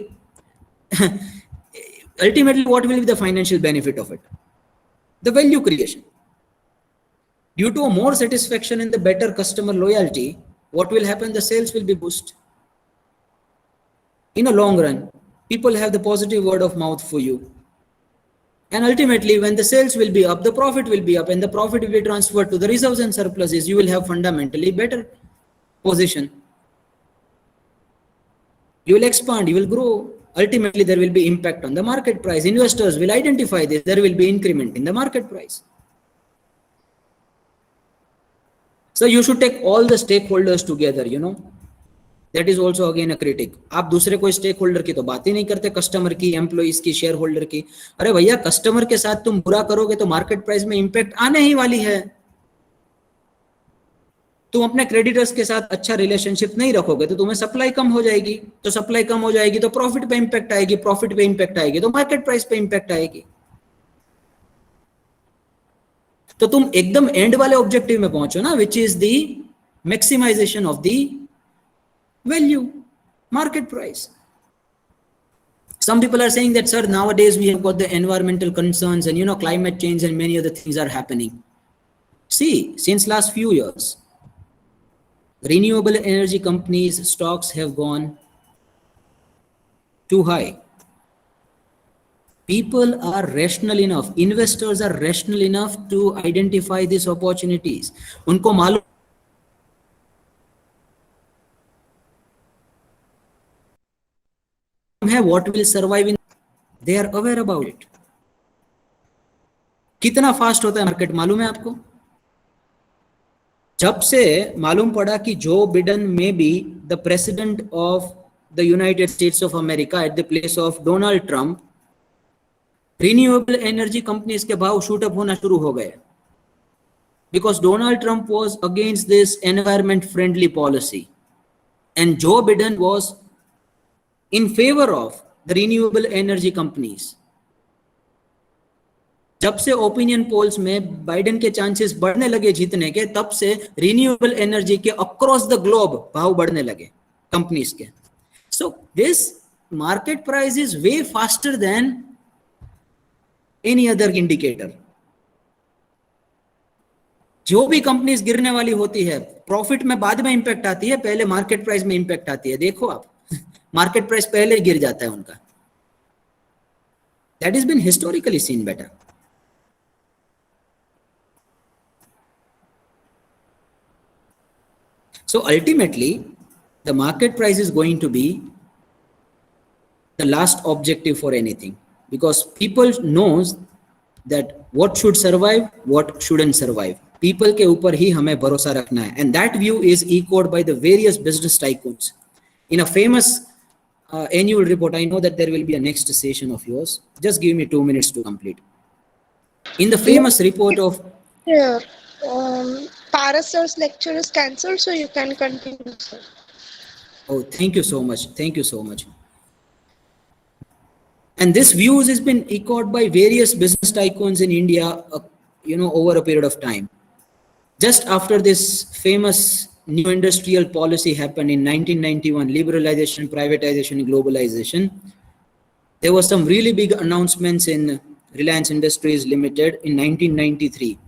what will be the financial benefit of it? The value creation. Due to a more satisfaction and the better customer loyalty, what will happen? The sales will be boosted. In a long run, people have the positive word of mouth for you. And ultimately, when the sales will be up, the profit will be up, and the profit will be transferred to the reserves and surpluses. You will have fundamentally better position. You will expand, you will grow. Ultimately, there will be impact on the market price. Investors will identify this. There will be increment in the market price. So you should take all the stakeholders together, That is also again a critic. आप दूसरे कोई stake holder की तो बात ही नहीं करते, customer की, employees की, शेयर होल्डर की। अरे भैया, कस्टमर के साथ तुम बुरा करोगे तो मार्केट प्राइस में इंपैक्ट आने ही वाली है। तुम अपने क्रेडिटर्स के साथ अच्छा रिलेशनशिप नहीं रखोगे तो तुम्हें सप्लाई कम हो जाएगी, तो सप्लाई कम हो जाएगी तो प्रॉफिट पे इंपैक्ट आएगी, प्रॉफिट पे इंपैक्ट आएगी तो मार्केट प्राइस पे इंपैक्ट आएगी। तो तुम एकदम एंड वाले ऑब्जेक्टिव में पहुंचो ना, which is the maximization of the value, market price. Some people are saying that, sir, nowadays we have got the environmental concerns and climate change and many other things are happening. See, since last few years, renewable energy companies stocks have gone too high. People are rational enough, investors are rational enough to identify these opportunities. उनको मालूम है what will survive in, they are aware about it. कितना fast होता है market मालूम है आपको? जब से मालूम पड़ा कि जो बिडेन में be the president of the United states of America at the place of Donald Trump, renewable energy companies के भाव शूट अप होना शुरू हो गए, because Donald Trump was against this environment friendly policy and Joe Biden was in favor of the renewable energy companies. जब से opinion polls में Biden के चांसेस बढ़ने लगे जीतने के, तब से रिन्यूएबल एनर्जी के अक्रॉस द ग्लोब भाव बढ़ने लगे कंपनीज के. So this market price is way faster than any other indicator. जो भी कंपनीज गिरने वाली होती है, प्रॉफिट में बाद में इंपैक्ट आती है, पहले मार्केट प्राइस में इंपैक्ट आती है. देखो आप, मार्केट प्राइस पहले गिर जाता है उनका. That is been historically seen better. So ultimately, the market price is going to be the last objective for anything, because people knows that what should survive, what shouldn't survive. People के ऊपर ही हमें भरोसा रखना है, and that view is echoed by the various business tycoons. In a famous annual report, I know that there will be a next session of yours. Just give me 2 minutes to complete. In the famous report of Here, Parasar's lecture is cancelled, so you can continue, sir. Oh, thank you so much. Thank you so much. And this views has been echoed by various business tycoons in India, over a period of time. Just after this famous new industrial policy happened in 1991, liberalization, privatization, globalization, there were some really big announcements in Reliance Industries Limited in 1993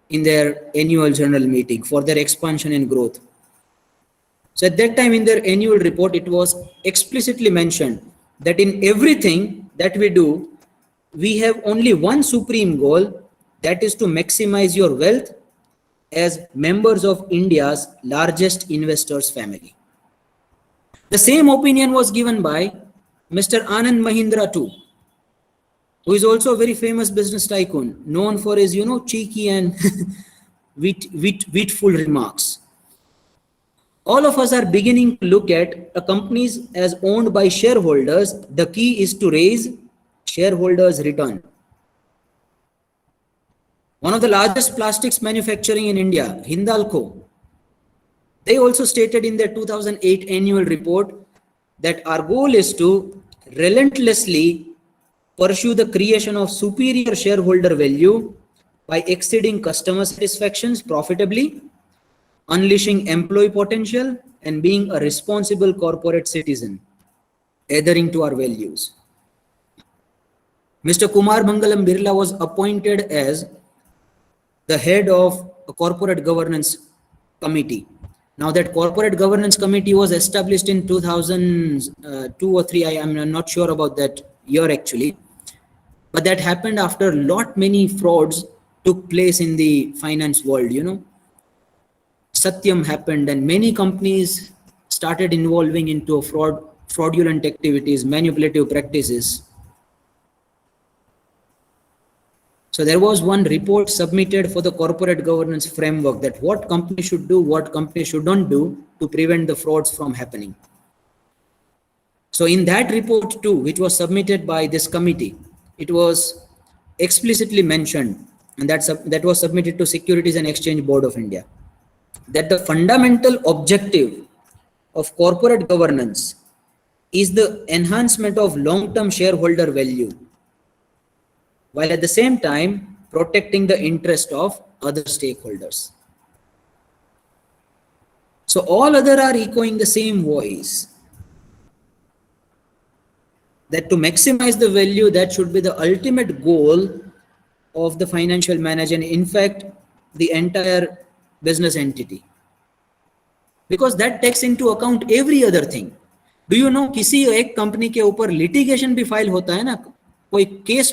in their annual general meeting for their expansion and growth. So at that time in their annual report, it was explicitly mentioned that in everything that we do, we have only one supreme goal, that is to maximize your wealth as members of India's largest investors family. The same opinion was given by Mr. Anand Mahindra too, who is also a very famous business tycoon, known for his, cheeky and witful remarks. All of us are beginning to look at a companies as owned by shareholders. The key is to raise shareholders' return. One of the largest plastics manufacturing in India, Hindalco, they also stated in their 2008 annual report that our goal is to relentlessly pursue the creation of superior shareholder value by exceeding customer satisfactions profitably, unleashing employee potential, and being a responsible corporate citizen, adhering to our values. Mr. Kumar Mangalam Birla was appointed as the head of a corporate governance committee. Now that corporate governance committee was established in 2002 or 3, I am not sure about that year actually, but that happened after many frauds took place in the finance world, Satyam happened and many companies started involving into fraudulent activities, manipulative practices. So there was one report submitted for the corporate governance framework that what company should do, what company should not do to prevent the frauds from happening. So in that report too, which was submitted by this committee, it was explicitly mentioned, and that was submitted to Securities and Exchange Board of India, that the fundamental objective of corporate governance is the enhancement of long-term shareholder value, while at the same time protecting the interest of other stakeholders. So all other are echoing the same voice, that to maximize the value, that should be the ultimate goal of the financial manager, and in fact the entire business entity, because that takes into account every other thing. Do you know किसी एक company के ऊपर litigation भी file होता है ना, कोई case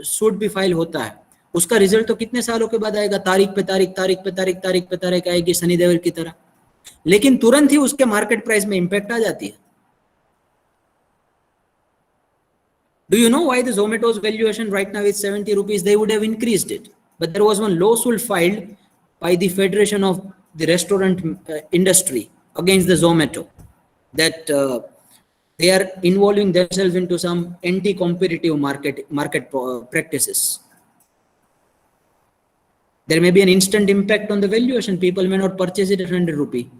suit भी फाइल होता है, उसका रिजल्ट तो कितने सालों के बाद आएगा, तारीख पे तारीख आएगी सनी देओल की तरह, लेकिन तुरंत ही उसके मार्केट प्राइस में इंपैक्ट आ जाती है. Do you know why the Zomato's valuation right now is 70 rupees? They would have increased it. But there was one lawsuit filed by the Federation of the Restaurant Industry against the Zomato, that they are involving themselves into some anti-competitive market practices. There may be an instant impact on the valuation. People may not purchase it at 100 rupee.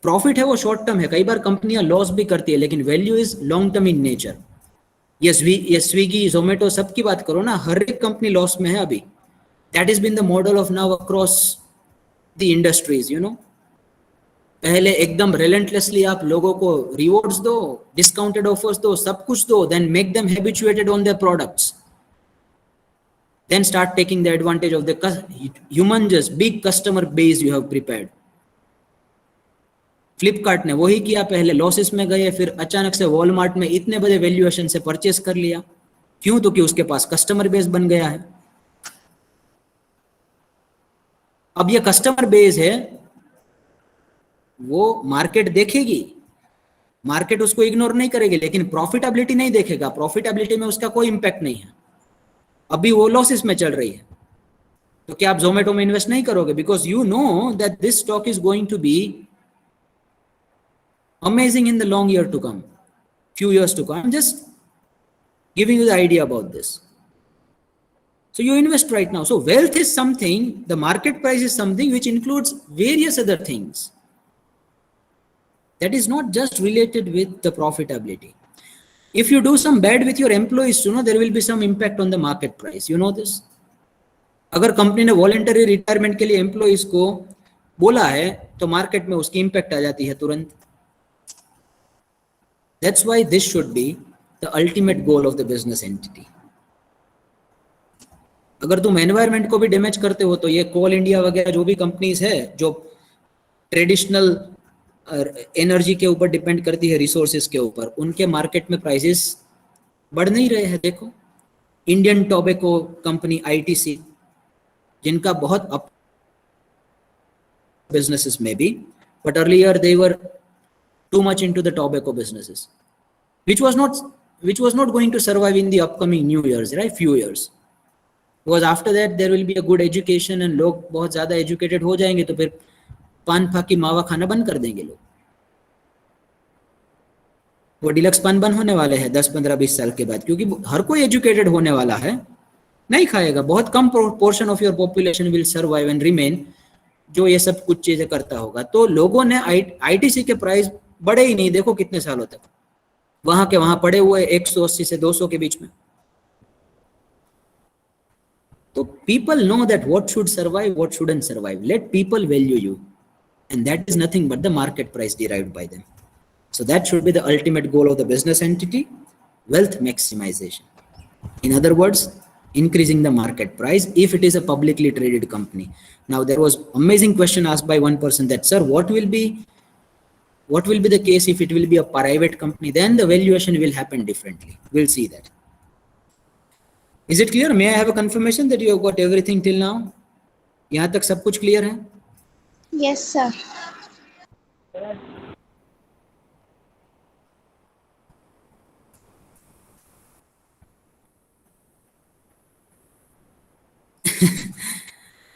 Profit है वो short term है, कई बार कंपनियां loss भी करती है, लेकिन value is long term in nature. ये स्विगी, जोमेटो सबकी बात करो ना, हर एक कंपनी लॉस में है अभी. That is been the model of now across the industries, पहले एकदम रिलेंटलेसली आप लोगों को रिवॉर्ड्स दो, डिस्काउंटेड ऑफर्स दो, सब कुछ दो, then make them habituated on their products, then start taking the advantage of the humongous big customer base you have prepared. Flipkart ने वही किया, पहले लॉसेस में गए, फिर अचानक से वॉलमार्ट में इतने बड़े वैल्यूएशन से परचेस कर लिया. क्यों? तो कि उसके पास कस्टमर बेस बन गया है. अब ये कस्टमर बेस है, वो मार्केट देखेगी, मार्केट उसको इग्नोर नहीं करेगी, लेकिन प्रॉफिटेबिलिटी नहीं देखेगा. प्रॉफिटेबिलिटी में उसका कोई इंपैक्ट नहीं है. अभी वो लॉसेस में चल रही है, तो क्या आप जोमेटो में इन्वेस्ट नहीं करोगे? Because you know that this stock is going to be amazing in the long year to come, few years to come. I'm just giving you the idea about this. So you invest right now. So wealth is something, the market price is something which includes various other things. That is not just related with the profitability. If you do some bad with your employees, there will be some impact on the market price. You know this? अगर company ने voluntary retirement के लिए employees को बोला है तो market में उसकी इंपैक्ट आ जाती है तुरंत. That's why this should be the ultimate goal of the business entity. अगर तुम एनवायरनमेंट को भी डैमेज करते हो तो ये कोल इंडिया वगैरह जो भी कंपनीज है जो ट्रेडिशनल एनर्जी के ऊपर डिपेंड करती है, रिसोर्सेज के ऊपर, उनके मार्केट में प्राइसेस बढ़ नहीं रहे हैं. देखो इंडियन टोबैको कंपनी आईटीसी, जिनका बहुत up businesses maybe, but earlier they were too much into the tobacco businesses, which was not going to survive in the upcoming new years, right? Few years, because after that there will be a good education and लोग बहुत ज़्यादा educated हो जाएंगे तो फिर पान फाकी मावा खाना बंद कर देंगे लोग. वो डिलक्स पान बंद होने वाले हैं 10, 15, 20 साल के बाद, क्योंकि हर कोई एजुकेटेड होने वाला है, नहीं खाएगा. बहुत कम portion of your population will survive and remain जो ये सब कुछ चीजें करता होगा. तो लोगों ने आईटीसी के प्राइस बढ़े ही नहीं, देखो कितने सालों तक वहां के वहां पड़े हुए 180 से 200 के बीच में. तो people know that what should survive, what shouldn't survive. Let people value you, and that is nothing but the market price derived by them. So that should be the ultimate goal of the business entity, wealth maximization. In other words, increasing the market price if it is a publicly traded company. Now there was amazing question asked by one person that, sir, what will be the case if it will be a private company? Then the valuation will happen differently. We'll see that. Is it clear? May I have a confirmation that you have got everything till now? यहाँ तक सब कुछ clear है? Yes, sir.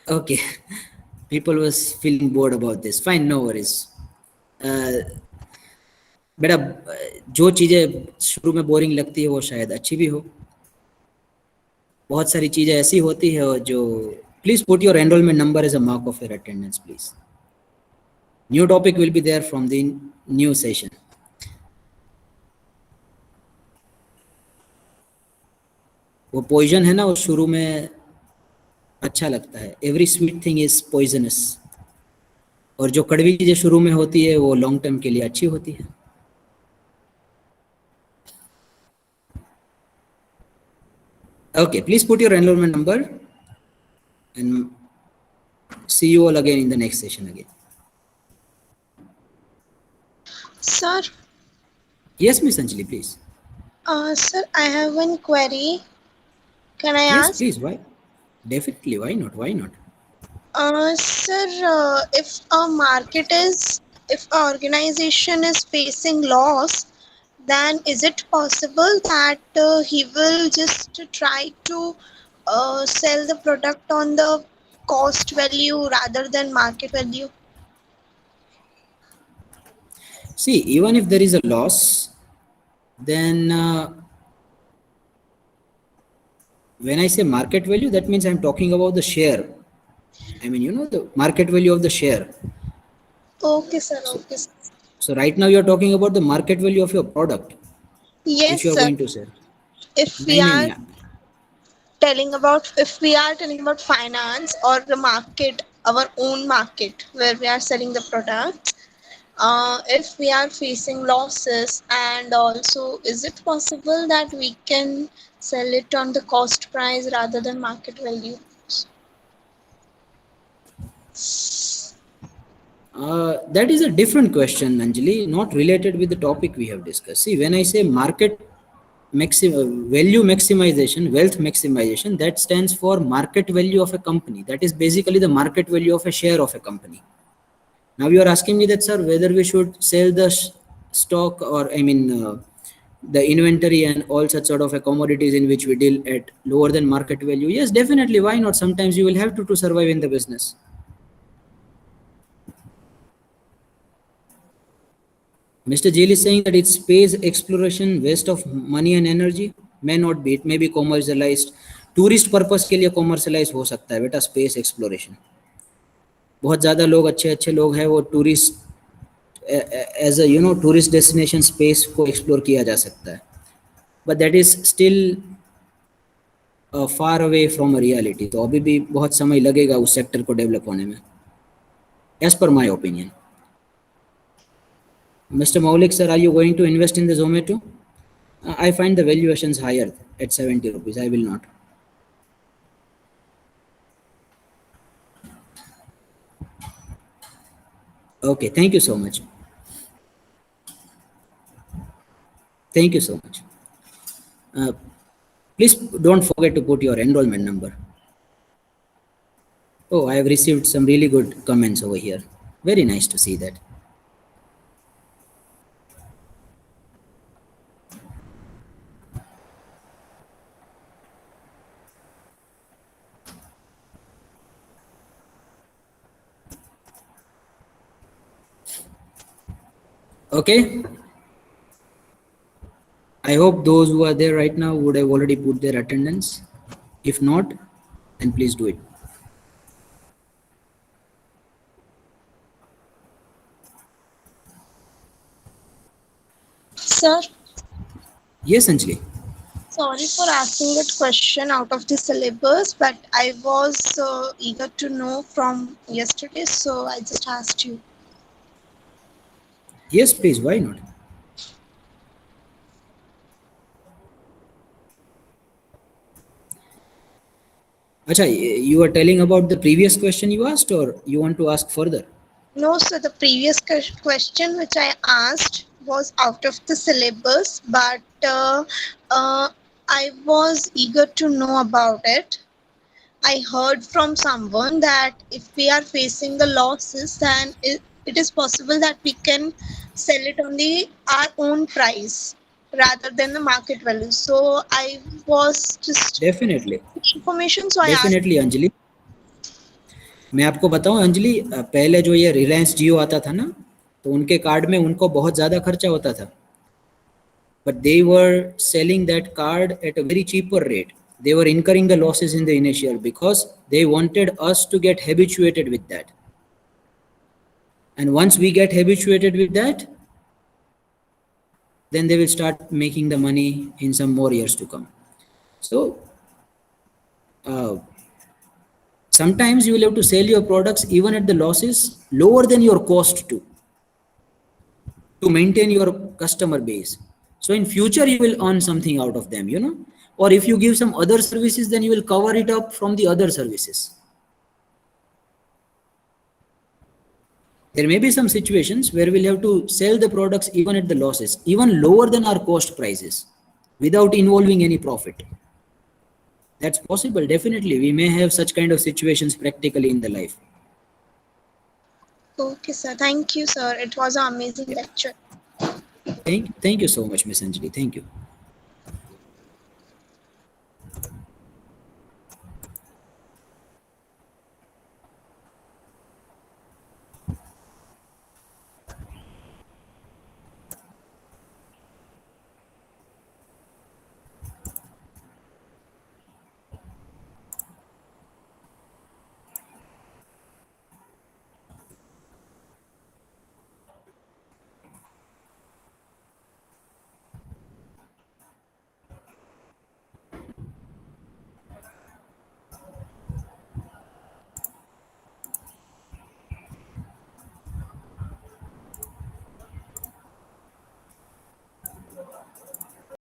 Okay, people was feeling bored about this. Fine, no worries. बेटा जो चीजें शुरू में बोरिंग लगती है वो शायद अच्छी भी हो. बहुत सारी चीजें ऐसी होती है जो, please put your enrollment number as a mark of your attendance please. New topic will be there from the new session. वो पॉइजन है ना, वो शुरू में अच्छा लगता है. Every sweet thing is poisonous. और जो कड़वी चीजें शुरू में होती है वो लॉन्ग टर्म के लिए अच्छी होती है. Okay, please put your enrollment number and see you all again in the next session again. Sir, Yes, Miss Anjali, please. sir, I have one query. Can I Yes, ask? please. Why? Definitely. Why not? Why not? Sir, if if an organization is facing loss, then is it possible that he will just try to sell the product on the cost value rather than market value? See, even if there is a loss, then when I say market value, that means I'm talking about the share. I mean, the market value of the share. Okay, sir. Okay, sir. So right now you're talking about the market value of your product, Yes, which you are sir. going to sell. If we are telling about finance or the market, our own market where we are selling the products, if we are facing losses, and also is it possible that we can sell it on the cost price rather than market value? That is a different question, Anjali, not related with the topic we have discussed. See, when I say value maximization, wealth maximization, that stands for market value of a company. That is basically the market value of a share of a company. Now you are asking me that, sir, whether we should sell the stock or the inventory and all such sort of a commodities in which we deal at lower than market value. Yes, definitely. Why not? Sometimes you will have to survive in the business. Mr. Jail is saying that it's space exploration, waste of money and energy. May not be. It may be commercialized. Tourist purpose के लिए commercialise हो सकता है बेटा, space exploration. बहुत ज़्यादा लोग, अच्छे अच्छे लोग हैं, वो tourist as a tourist destination space को एक्सप्लोर किया जा सकता है, but that is still far away from a reality. तो अभी भी बहुत समय लगेगा उस सेक्टर को डेवलप होने में, एज पर my opinion. Mr. Maulik sir, are you going to invest in the Zomato? I find the valuations higher at 70 rupees. I will not. Okay, thank you so much. Thank you so much. Please don't forget to put your enrollment number. Oh, I have received some really good comments over here. Very nice to see that. Okay. I hope those who are there right now would have already put their attendance. If not, then please do it. Sir, Yes, Anjali. sorry for asking that question out of the syllabus, but I was eager to know from yesterday, so I just asked you. Yes, please. Why not? Acha, you are telling about the previous question you asked, or you want to ask further? No, sir, the previous question which I asked was out of the syllabus, but I was eager to know about it. I heard from someone that if we are facing the losses, then it is possible that we can sell it on our own price rather than the market value. So I was just Definitely. information, so I asked. Definitely, Anjali. मैं आपको बताऊं अंजलि, पहले जो ये रिलायंस जियो आता था ना, तो उनके कार्ड में उनको बहुत ज़्यादा खर्चा होता था, but they were selling that card at a very cheaper rate. They were incurring the losses in the initial because they wanted us to get habituated with that. And once we get habituated with that, then they will start making the money in some more years to come. So sometimes you will have to sell your products even at the losses lower than your cost to maintain your customer base. So in future you will earn something out of them, or if you give some other services, then you will cover it up from the other services. There may be some situations where we'll have to sell the products even at the losses, even lower than our cost prices, without involving any profit. That's possible, definitely. We may have such kind of situations practically in the life. Okay, sir. Thank you, sir. It was an amazing lecture. Thank you so much, Miss Anjali. Thank you.